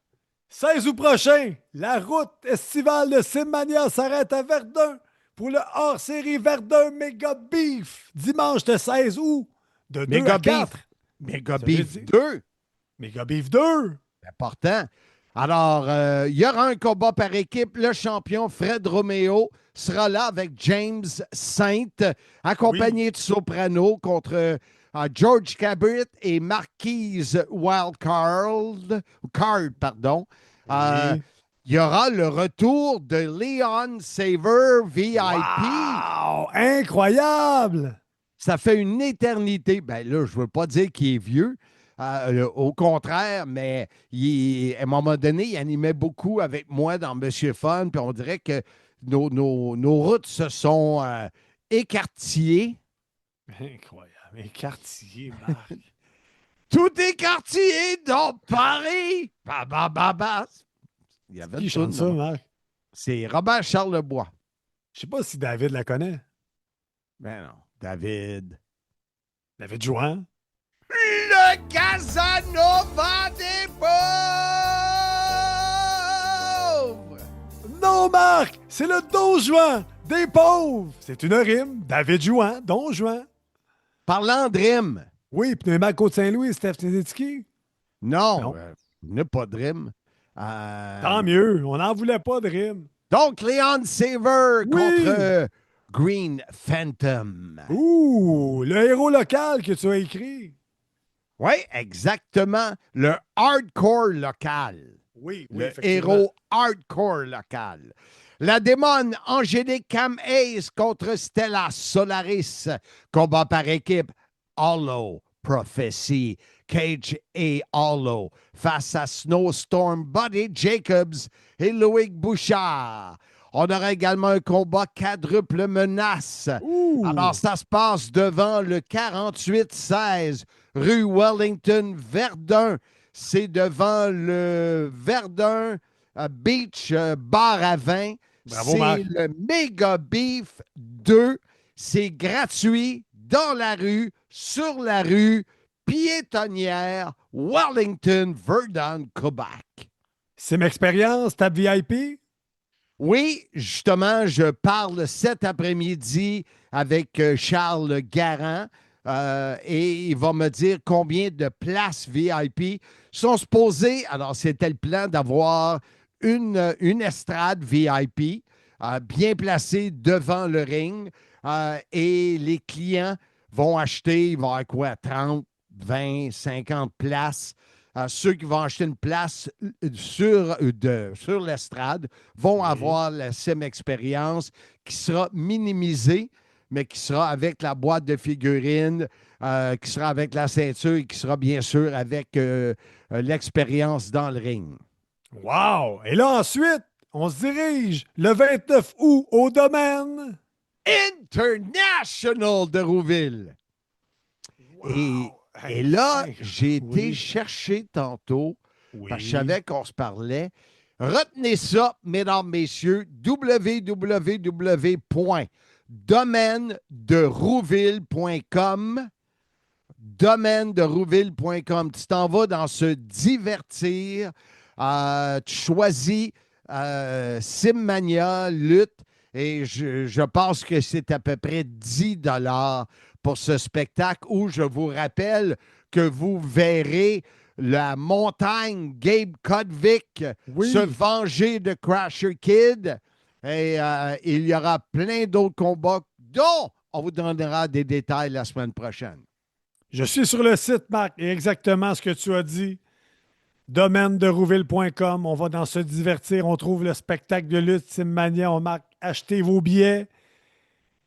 16 août prochain, la route estivale de Simmania s'arrête à Verdun pour le hors-série Verdun Mega Beef. Dimanche le 16 août, de 2 Mega à 4. Beef. Mega Ça Beef veut dire- 2. Mega Beef 2. Important. Alors, il y aura un combat par équipe. Le champion Fred Romeo sera là avec James Saint, accompagné de Soprano contre George Cabot et Marquise Card, pardon. Oui. Il y aura le retour de Leon Saver VIP. Wow! Incroyable! Ça fait une éternité. Ben là, je ne veux pas dire qu'il est vieux. Au contraire, mais à un moment donné, il animait beaucoup avec moi dans Monsieur Fun, puis on dirait que nos routes se sont écartillées. Incroyable. Écartillé, Marc. Tout écartillé dans Paris! Ba, ba, ba, ba. Il y avait Qui une chante toune, ça, non? Marc? C'est Robert Charlebois. Je sais pas si David la connaît. Ben non, David. David Jouan. Le Casanova des pauvres! Non, Marc! C'est le Don Juan des pauvres! C'est une rime. David Jouan, Don Juan. Parlant de rime. Oui, Pneumac Côte-Saint-Louis, Steph Tedeschi. Non, Non. il n'y a pas de rime. Tant mieux, on n'en voulait pas de rime. Donc, Leon Saver Oui. contre Green Phantom. Ouh, le héros local que tu as écrit. Oui, exactement. Le hardcore local. Oui, Le héros hardcore local. La démone Angélique Cam Ace contre Stella Solaris. Combat par équipe. Hollow Prophecy. Cage et Hollow face à Snowstorm Buddy Jacobs et Loïc Bouchard. On aura également un combat quadruple menace. Ouh. Alors, ça se passe devant le 4816 rue Wellington, Verdun. C'est devant le Verdun Beach Bar à vin. Bravo, C'est Marc. le Mega Beef 2. C'est gratuit dans la rue, sur la rue, piétonnière, Wellington, Verdun, Québec. C'est ma expérience, Tab VIP. Oui, justement, je parle cet après-midi avec Charles Garand et il va me dire combien de places VIP sont supposées. Alors, c'était le plan d'avoir une estrade VIP bien placée devant le ring et les clients vont acheter, il va y avoir quoi, 30, 20, 50 places. Ceux qui vont acheter une place sur l'estrade vont avoir la Sim Experience qui sera minimisée, mais qui sera avec la boîte de figurines, qui sera avec la ceinture et qui sera bien sûr avec l'expérience dans le ring. Wow! Et là, ensuite, on se dirige le 29 août au domaine. International de Rouville. Et là, j'ai été chercher tantôt, parce que je savais qu'on se parlait. Retenez ça, mesdames, messieurs, www.domaine-de-rouville.com. Domaine-de-rouville.com. Tu t'en vas dans se divertir. Tu choisis Simmania, lutte, et je pense que c'est à peu près 10 $ pour ce spectacle où je vous rappelle que vous verrez la montagne Gabe Kodvik se venger de Crasher Kid. Et il y aura plein d'autres combats dont on vous donnera des détails la semaine prochaine. Je suis sur le site, Marc, et exactement ce que tu as dit. Domaine-de-rouville.com. On va dans se divertir. On trouve le spectacle de lutte Simmania. On marque achetez vos billets.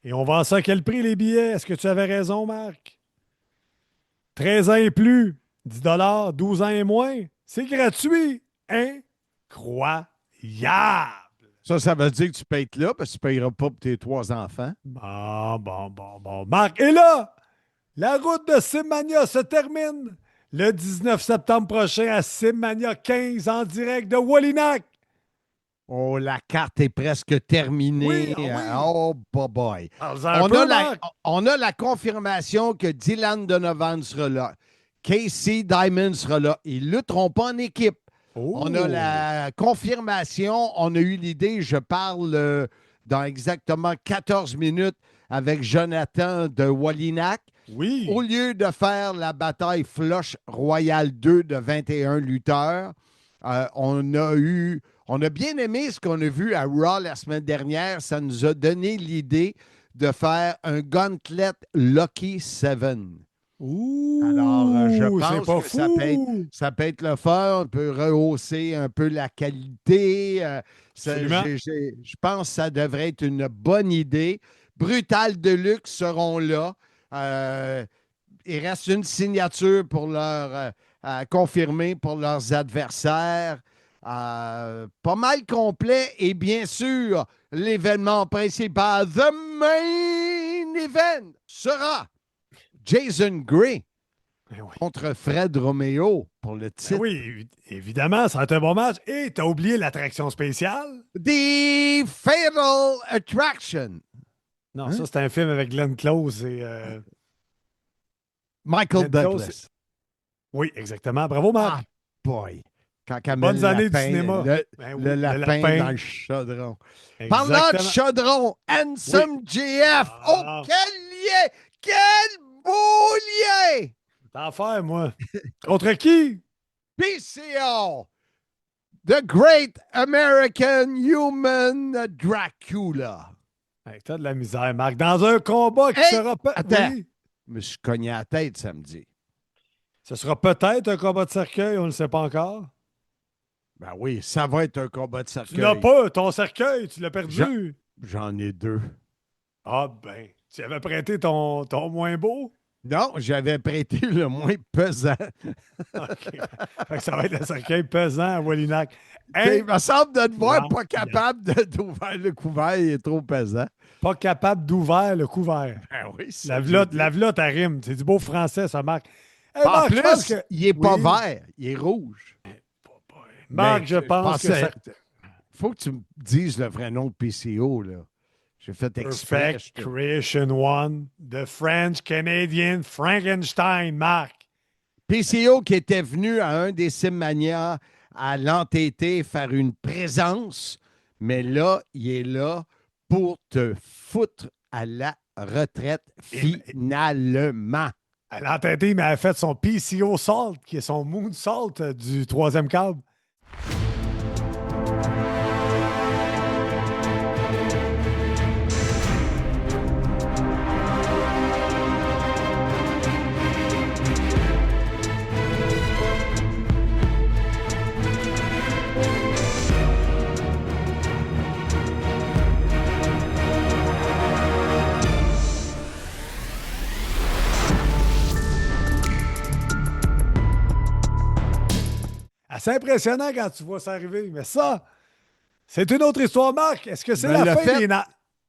Et on vend ça à quel prix, les billets? Est-ce que tu avais raison, Marc? 13 ans et plus, 10 $, 12 ans et moins. C'est gratuit. Incroyable. Ça veut dire que tu peux être là parce que tu ne payeras pas pour tes 3 enfants. Bon. Marc, et là, la route de Simmania se termine le 19 septembre prochain à Simmania 15 en direct de Wallinac. Oh, la carte est presque terminée. Oui. Oh, boy. On a la confirmation que Dylan Donovan sera là. Casey Diamond sera là. Ils ne lutteront pas en équipe. Oh. On a la confirmation. On a eu l'idée. Je parle dans exactement 14 minutes avec Jonathan de Wallinac. Oui. Au lieu de faire la bataille Flush Royale 2 de 21 lutteurs, on a bien aimé ce qu'on a vu à Raw la semaine dernière. Ça nous a donné l'idée de faire un Gauntlet Lucky 7. Ouh, alors, je pense pas que fou. ça peut être le fun. On peut rehausser un peu la qualité. Je pense que ça devrait être une bonne idée. Brutal Deluxe seront là. Il reste une signature pour leur confirmer pour leurs adversaires. Pas mal complet. Et bien sûr, l'événement principal, The Main Event, sera Jason Gray contre Fred Romeo pour le titre. Oui, évidemment, ça va être un bon match. Et t'as oublié l'attraction spéciale? The Fatal Attraction. Non, Hein? ça, c'est un film avec Glenn Close et... Michael Glenn Close, Douglas. Oui, exactement. Bravo, Marc. Ah, boy. Quand elle met Bonnes le années du lapin, cinéma. Le, Ben oui, le le lapin lapin. dans le chaudron. Parlant de Exactement. chaudron, Handsome JF. Ah. Oh, quel lien! Quel beau lien! T'en faire, moi. Contre qui? PCO. The Great American Human Dracula. Hey, t'as de la misère, Marc. Dans un combat qui Hey, sera... attends. Oui. Je me suis cogné à la tête samedi. Ce sera peut-être un combat de cercueil, on ne le sait pas encore. Ben oui, ça va être un combat de Tu cercueil. n'as pas ton cercueil, tu l'as perdu. J'en ai 2. Ah ben, tu avais prêté ton moins beau? Non, j'avais prêté le moins pesant. OK. Fait que ça va être un cercueil pesant à Wallinac. Il me semble de te voir Non, pas capable d'ouvrir le couvert, il est trop pesant. Pas capable d'ouvrir le couvert. Ben oui, c'est La ça. vlotte à rime. C'est du beau français, ça, Marc. Hey, En Marc, je pense plus, que... il est pas Oui. vert, il est rouge. Marc, Mais je pense que ça... faut que tu me dises le vrai nom de PCO, là. J'ai fait exprès. Perfect Creation One, the French Canadian Frankenstein, Marc. PCO qui était venu à un des Simmania à l'entêté faire une présence, mais là, il est là pour te foutre à la retraite finalement. Elle a entêté, mais elle a fait son PCO Salt, qui est son Moon Salt du troisième câble. Assez impressionnant quand tu vois ça arriver. Mais ça, c'est une autre histoire, Marc. Est-ce que c'est Ben, la l'a fin fait. des...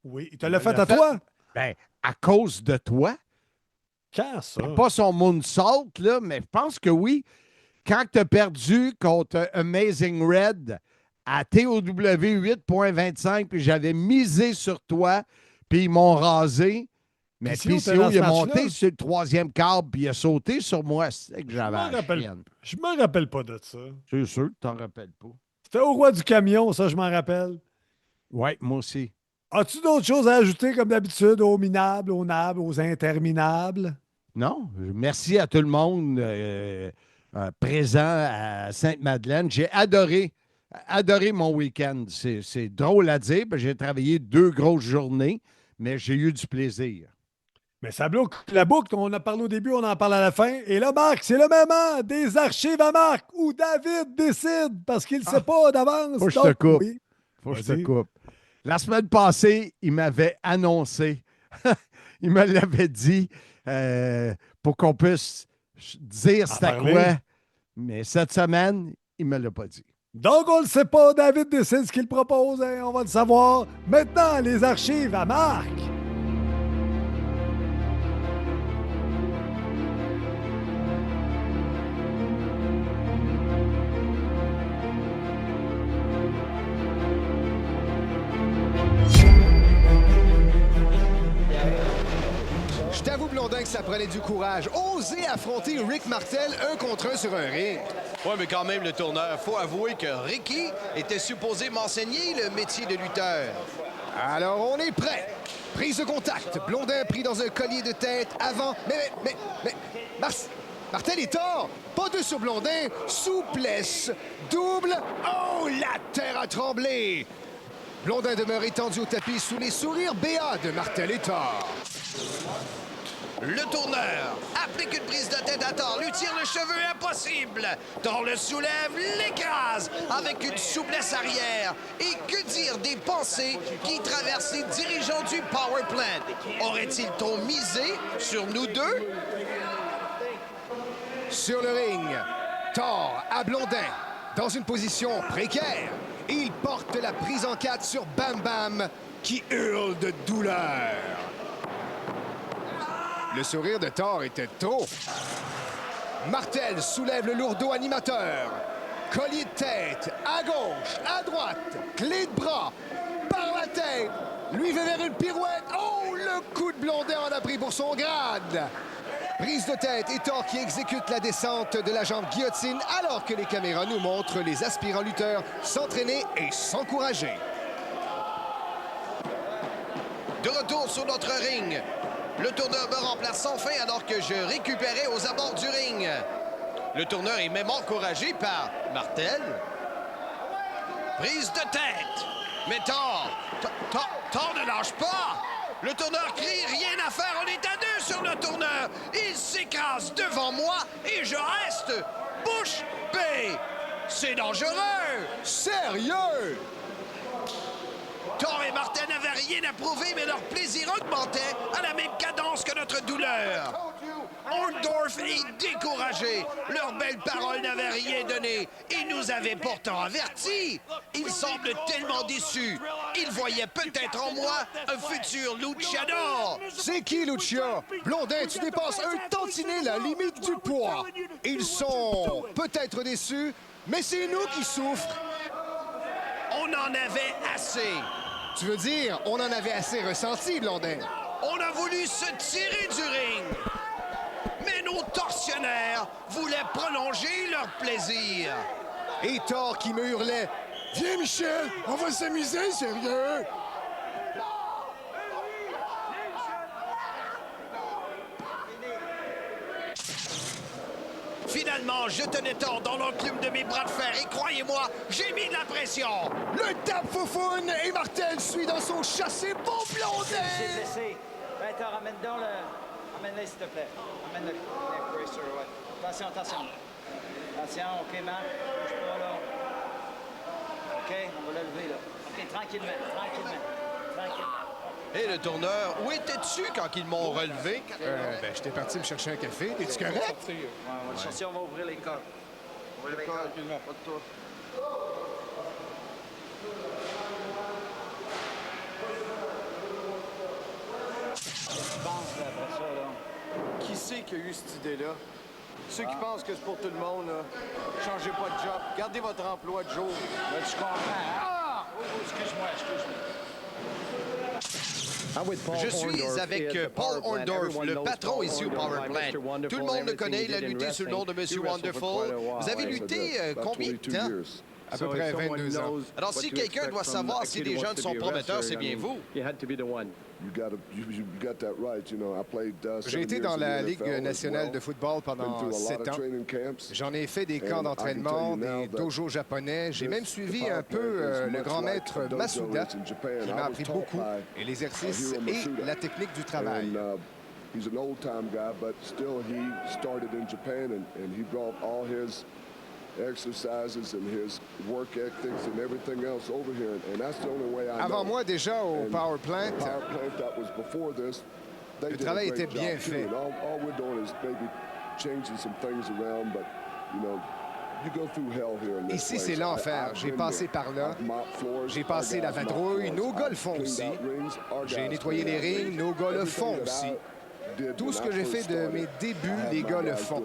Oui, il te l'a Ben, fait l'a à fait. toi? Ben, à cause de toi. Quand ça? Pas son moonsault, là, mais je pense que oui. Quand tu as perdu contre Amazing Red à TOW 8.25, puis j'avais misé sur toi, puis ils m'ont rasé. Mais PCO, t'es PCO, dans il a ce monté match-là? sur le troisième câble, puis il a sauté sur moi. C'est que j'avais la chienne. Je me rappelle pas de ça. C'est sûr que tu t'en rappelles pas. C'était au roi du camion, ça, je m'en rappelle. Oui, moi aussi. As-tu d'autres choses à ajouter, comme d'habitude, aux minables, aux nables, aux interminables? Non, merci à tout le monde présent à Sainte-Madeleine. J'ai adoré mon week-end. C'est drôle à dire, parce que j'ai travaillé 2 grosses journées, mais j'ai eu du plaisir. Mais ça bloque la boucle. On a parlé au début, on en parle à la fin. Et là, Marc, c'est le moment des archives à Marc où David décide parce qu'il ne sait pas d'avance. Faut que je te Donc, coupe. oui. Faut que je te Vas-y. coupe. La semaine passée, il m'avait annoncé, il me l'avait dit pour qu'on puisse dire c'était parler. quoi. Mais cette semaine, il ne me l'a pas dit. Donc, on ne le sait pas. David décide ce qu'il propose et on va le savoir. Maintenant, les archives à Marc. Je t'avoue, Blondin, que ça prenait du courage. Oser affronter Rick Martel 1 contre 1 sur un ring. Ouais, mais quand même, le tourneur, faut avouer que Ricky était supposé m'enseigner le métier de lutteur. Alors, on est prêt. Prise de contact. Blondin pris dans un collier de tête avant. Mais... Martel est tort. Pas 2 sur Blondin. Souplesse. Double. Oh, la terre a tremblé. Blondin demeure étendu au tapis sous les sourires béats de Martel et Thor. Le tourneur applique une prise de tête à Thor, lui tire le cheveu impossible. Thor le soulève, l'écrase avec une souplesse arrière. Et que dire des pensées qui traversent les dirigeants du Power Plant? Aurait-il trop misé sur nous deux? Sur le ring, Thor à Blondin, dans une position précaire. Il porte la prise en 4 sur Bam Bam, qui hurle de douleur. Le sourire de Thor était trop. Martel soulève le lourdeau animateur. Collier de tête, à gauche, à droite, clé de bras, par la tête. Lui fait vers une pirouette. Oh, le coup de Blondin en a pris pour son grade. Prise de tête et Thor qui exécute la descente de la jambe guillotine alors que les caméras nous montrent les aspirants lutteurs s'entraîner et s'encourager. De retour sur notre ring. Le tourneur me remplace sans fin alors que je récupérais aux abords du ring. Le tourneur est même encouragé par Martel. Prise de tête. Mais Thor ne lâche pas. Le tourneur crie, rien à faire, on est à deux sur le tourneur. Il s'écrase devant moi et je reste bouche bée. C'est dangereux. Sérieux? Thor et Martel n'avaient rien à prouver, mais leur plaisir augmentait à la même cadence que notre douleur. Orndorff est découragé. Leurs belles paroles n'avaient rien donné. Ils nous avaient pourtant avertis. Ils semblent tellement déçus. Ils voyaient peut-être en moi un futur luchador. C'est qui, Lucia? Blondin, tu dépasses un tantinet la limite du poids. Ils sont peut-être déçus, mais c'est nous qui souffrons. On en avait assez. Tu veux dire, on en avait assez ressenti, Blondin? On a voulu se tirer du ring. Mais nos tortionnaires voulaient prolonger leur plaisir. Et Thor qui me hurlait, « Viens, Michel, on va s'amuser, sérieux! » Finalement, je tenais Thor dans l'enclume de mes bras de fer et croyez-moi, j'ai mis de la pression. Le tape foufoune et Martel suit dans son chassé pour Blondin! C'est blessé. Ben, Thor, ramène donc le... Amène-le, s'il te plaît. Amène le neck bracer, ouais. Attention, attention. Attention, OK, Marc. Bouge pas, là. OK, on va le lever, là. OK, tranquillement, tranquillement. Et le tourneur, où étais-tu quand ils m'ont relevé? Ben, j'étais parti me chercher un café. Es-tu correct? Ouais, on va le chercher, on va ouvrir les coques. On va ouvrir les coques. Tranquillement. Pas de toi. Je pense, là, après ça, là. Qui c'est qui a eu cette idée-là? Ceux qui pensent que c'est pour tout le monde, là. Changez pas de job. Gardez votre emploi de jour. Là, tu comprends, hein? Ah! Oh, excuse-moi. Je suis avec Paul Orndorff, le patron ici au Power Plant. Tout le monde le connaît, il a lutté sous le nom de Monsieur Wonderful. Vous avez lutté combien de temps? À peu près 22 ans. Alors, si quelqu'un doit savoir si les jeunes sont prometteurs, c'est bien vous. J'ai été dans la Ligue nationale de football pendant 7 ans. J'en ai fait des camps d'entraînement, des dojos japonais. J'ai même suivi un peu le grand maître Masuda, qui m'a appris beaucoup, et l'exercice et la technique du travail. He's an old-time guy, but still he started in Japan and he brought all his exercises and his work ethics and everything else over here, and that's the only way I know. Avant moi, déjà au Power Plant, that was before this, le travail était bien fait. All we're doing is maybe changing some things around, but you know, you go through hell here in this Ici, place. c'est l'enfer. J'ai passé par là. J'ai passé la vadrouille. Nos gars le font aussi. J'ai nettoyé les rings. Nos gars le font aussi. Tout ce que j'ai fait de mes débuts, les gars le font.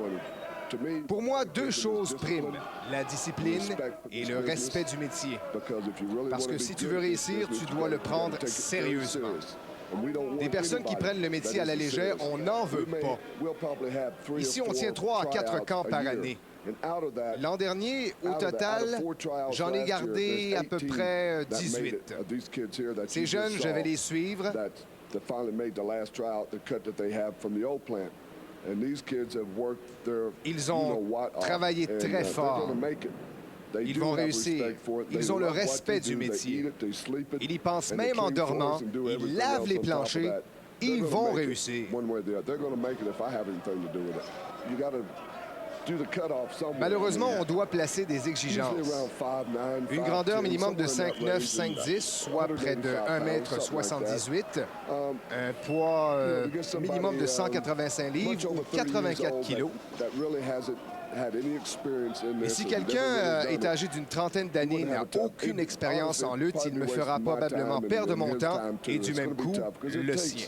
Pour moi, deux choses priment, la discipline et le respect du métier. Parce que si tu veux réussir, tu dois le prendre sérieusement. Des personnes qui prennent le métier à la légère, on n'en veut pas. Ici, on tient 3 à 4 camps par année. L'an dernier, au total, j'en ai gardé à peu près 18. Ces jeunes, je vais les suivre. Ils ont travaillé très fort. Ils vont réussir. Ils ont le respect du métier. Ils y pensent même en dormant. Ils lavent les planchers. Ils vont réussir. Malheureusement, on doit placer des exigences. Une grandeur minimum de 5'9", 5'10", soit près de 1,78 m. Un poids minimum de 185 livres ou 84 kilos. Et si quelqu'un est âgé d'une trentaine d'années et n'a aucune expérience en lutte, il me fera probablement perdre mon temps et du même coup, le sien.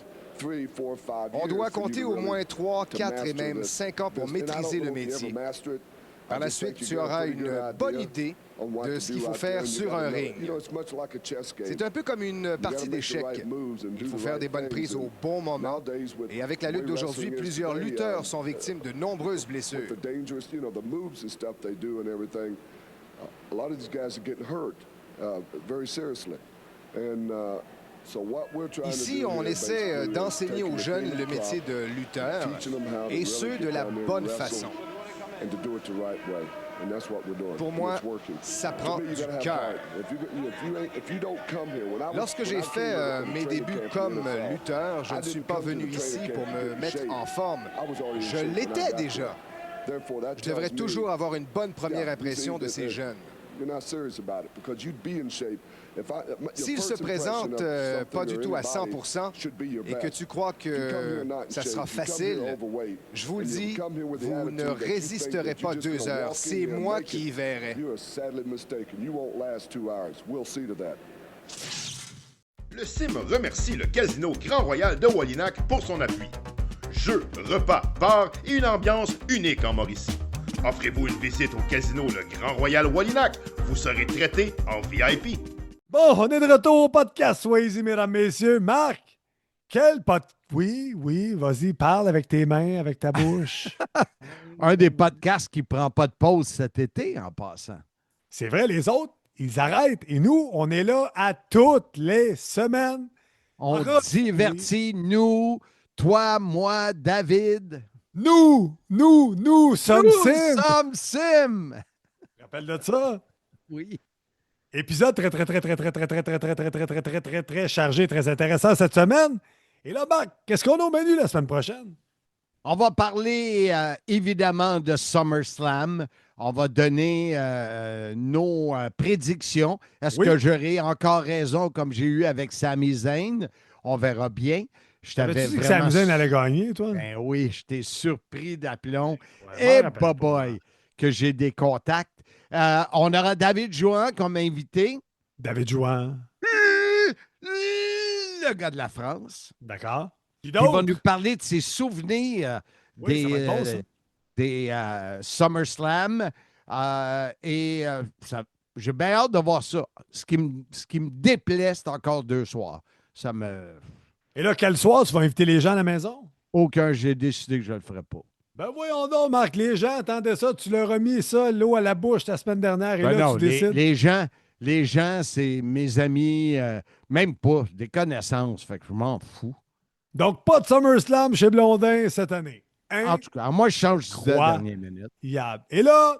On doit compter au moins 3, 4 et même 5 ans pour maîtriser le métier. Par la suite, tu auras une bonne idée de ce qu'il faut faire sur un ring. C'est un peu comme une partie d'échecs. Il faut faire des bonnes prises au bon moment. Et avec la lutte d'aujourd'hui, plusieurs lutteurs sont victimes de nombreuses blessures. Ici, on essaie d'enseigner aux jeunes le métier de lutteur et ce, de la bonne façon. Pour moi, ça prend du cœur. Lorsque j'ai fait mes débuts comme lutteur, je ne suis pas venu ici pour me mettre en forme. Je l'étais déjà. Je devrais toujours avoir une bonne première impression de ces jeunes. S'il se présente pas du tout à 100% et que tu crois que ça sera facile, je vous le dis, vous ne résisterez pas 2 heures. C'est moi qui y verrai. Le CIM remercie le Casino Grand Royal de Wallinac pour son appui. Jeux, repas, bars et une ambiance unique en Mauricie. Offrez-vous une visite au Casino Le Grand Royal Wallinac. Vous serez traité en VIP. Bon, on est de retour au podcast Swayze, mesdames, messieurs. Marc, quel podcast... Oui, vas-y, parle avec tes mains, avec ta bouche. Un des podcasts qui ne prend pas de pause cet été, en passant. C'est vrai, les autres, ils arrêtent. Et nous, on est là à toutes les semaines. On divertit, nous, toi, moi, David. Nous sommes Sim. Nous sommes Sim. Rappelle de ça? Oui. Épisode très chargé, très intéressant cette semaine. Et là, Marc, qu'est-ce qu'on a au menu la semaine prochaine? On va parler évidemment de SummerSlam. On va donner nos prédictions. Est-ce que j'aurai encore raison comme j'ai eu avec Sami Zayn? On verra bien. Je t'avais dit vraiment... que Sami Zayn allait gagner, toi? Ben oui, je t'ai surpris d'aplomb. Et boy, que j'ai des contacts. On aura David Jouan comme invité. David Jouan. Le gars de la France. D'accord. Il va nous parler de ses souvenirs des SummerSlam. J'ai bien hâte de voir ça. Ce qui me déplaît, c'est encore 2 soirs. Et là, quel soir tu vas inviter les gens à la maison? Aucun, j'ai décidé que je ne le ferai pas. Ben voyons donc, Marc, les gens attendaient ça. Tu leur as mis ça, l'eau à la bouche la semaine dernière. Et là, tu décides. Les gens, c'est mes amis, même pas, des connaissances. Fait que je m'en fous. Donc, pas de SummerSlam chez Blondin cette année. Hein? En tout cas, moi, je change de dernière minute. Et là,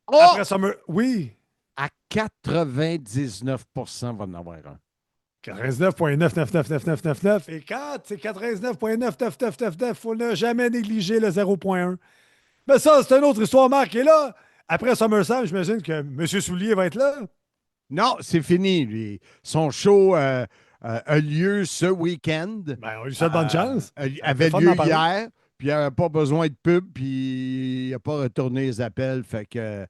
après Summer... Oui. À 99%, va en avoir un. 99,999999. Et quand c'est 99,99999, il faut ne jamais négliger le 0,1. Mais ça, c'est une autre histoire, Marc. Et là, après SummerSlam, j'imagine que M. Soulier va être là. Non, c'est fini, lui. Son show a lieu ce week-end. Ben, on lui souhaite bonne chance. Avait lieu hier, puis il n'avait pas besoin de pub, puis il n'a pas retourné les appels. Fait que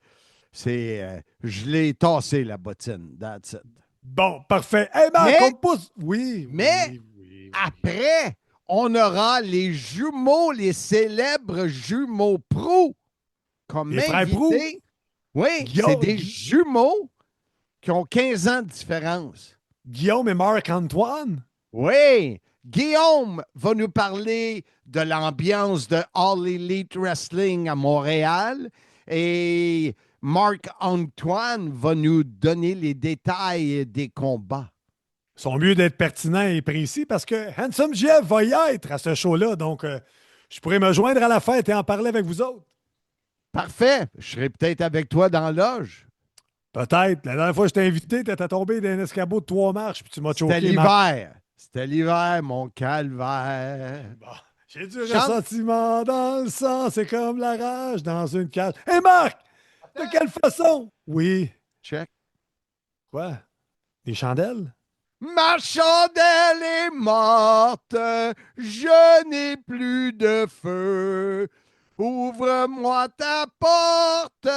je l'ai tassé, la bottine. That's it. Bon, parfait. Hey, Marc, on pousse. Oui. Après, on aura les jumeaux, les célèbres jumeaux Proulx comme les frères invités. Oui, c'est des jumeaux qui ont 15 ans de différence. Guillaume et Marc-Antoine? Oui. Guillaume va nous parler de l'ambiance de All Elite Wrestling à Montréal et Marc-Antoine va nous donner les détails des combats. Ils sont mieux d'être pertinents et précis parce que Handsome Jeff va y être à ce show-là. Donc, je pourrais me joindre à la fête et en parler avec vous autres. Parfait. Je serai peut-être avec toi dans la loge. Peut-être. La dernière fois que je t'ai invité, tu étais tombé d'un escabeau de 3 marches puis tu m'as choqué. C'était l'hiver. C'était l'hiver, mon calvaire. Bon, j'ai du ressentiment dans le sang. C'est comme la rage dans une cage. Hé, Marc! De quelle façon? Oui. Check. Quoi? Des chandelles? Ma chandelle est morte, je n'ai plus de feu. Ouvre-moi ta porte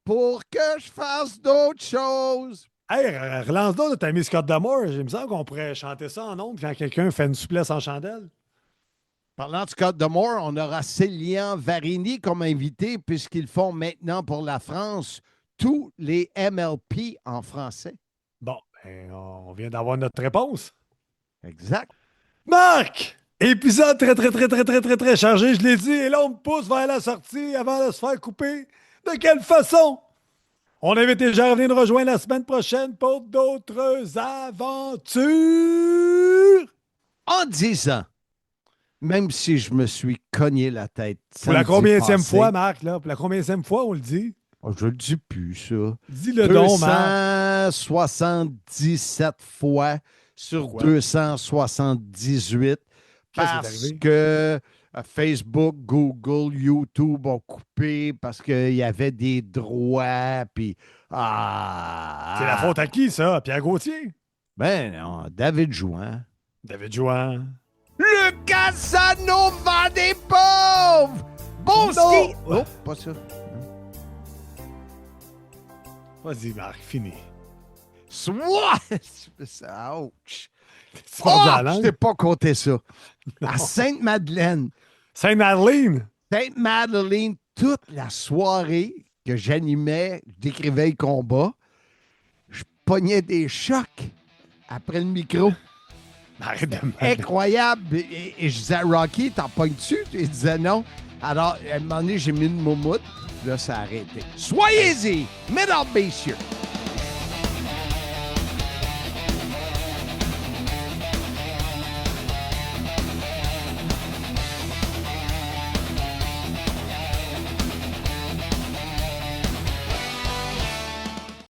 pour que je fasse d'autres choses. Hey, relance donc notre ami Scott D'Amore. Il me semble qu'on pourrait chanter ça en ondes quand quelqu'un fait une souplesse en chandelle. Parlant de Scott D'Amore, on aura Célian Varini comme invité puisqu'ils font maintenant pour la France tous les MLP en français. Bon, ben, on vient d'avoir notre réponse. Exact. Marc! Épisode très chargé, je l'ai dit, et là, on me pousse vers la sortie avant de se faire couper. De quelle façon? On invite les gens à venir nous rejoindre la semaine prochaine pour d'autres aventures. En 10 ans, même si je me suis cogné la tête. Pour la combienième fois, Marc, là? Pour la combienième fois, on le dit? Oh, je le dis plus, ça. Dis-le donc, Marc. 277 fois sur Pourquoi? 278. Parce que Facebook, Google, YouTube ont coupé parce qu'il y avait des droits. Puis, C'est la faute à qui, ça? Pierre Gauthier? Ben non, David Jouan. David Jouan. Le Casanova des pauvres! Bon ski! Oh, pas ça. Vas-y, Marc, fini. Soit! Ouch! Tu Oh, parles de la langue? je t'ai pas compté ça. À Sainte-Madeleine. Sainte-Madeleine? Sainte-Madeleine, toute la soirée que j'animais, je décrivais le combat, je pognais des chocs après le micro. Arrête de me... Incroyable. Et je disais à Rocky, t'en pognes-tu? Il disait non. Alors, à un moment donné, j'ai mis une moumoute. Là, ça a arrêté. Soyez-y, mesdames, messieurs.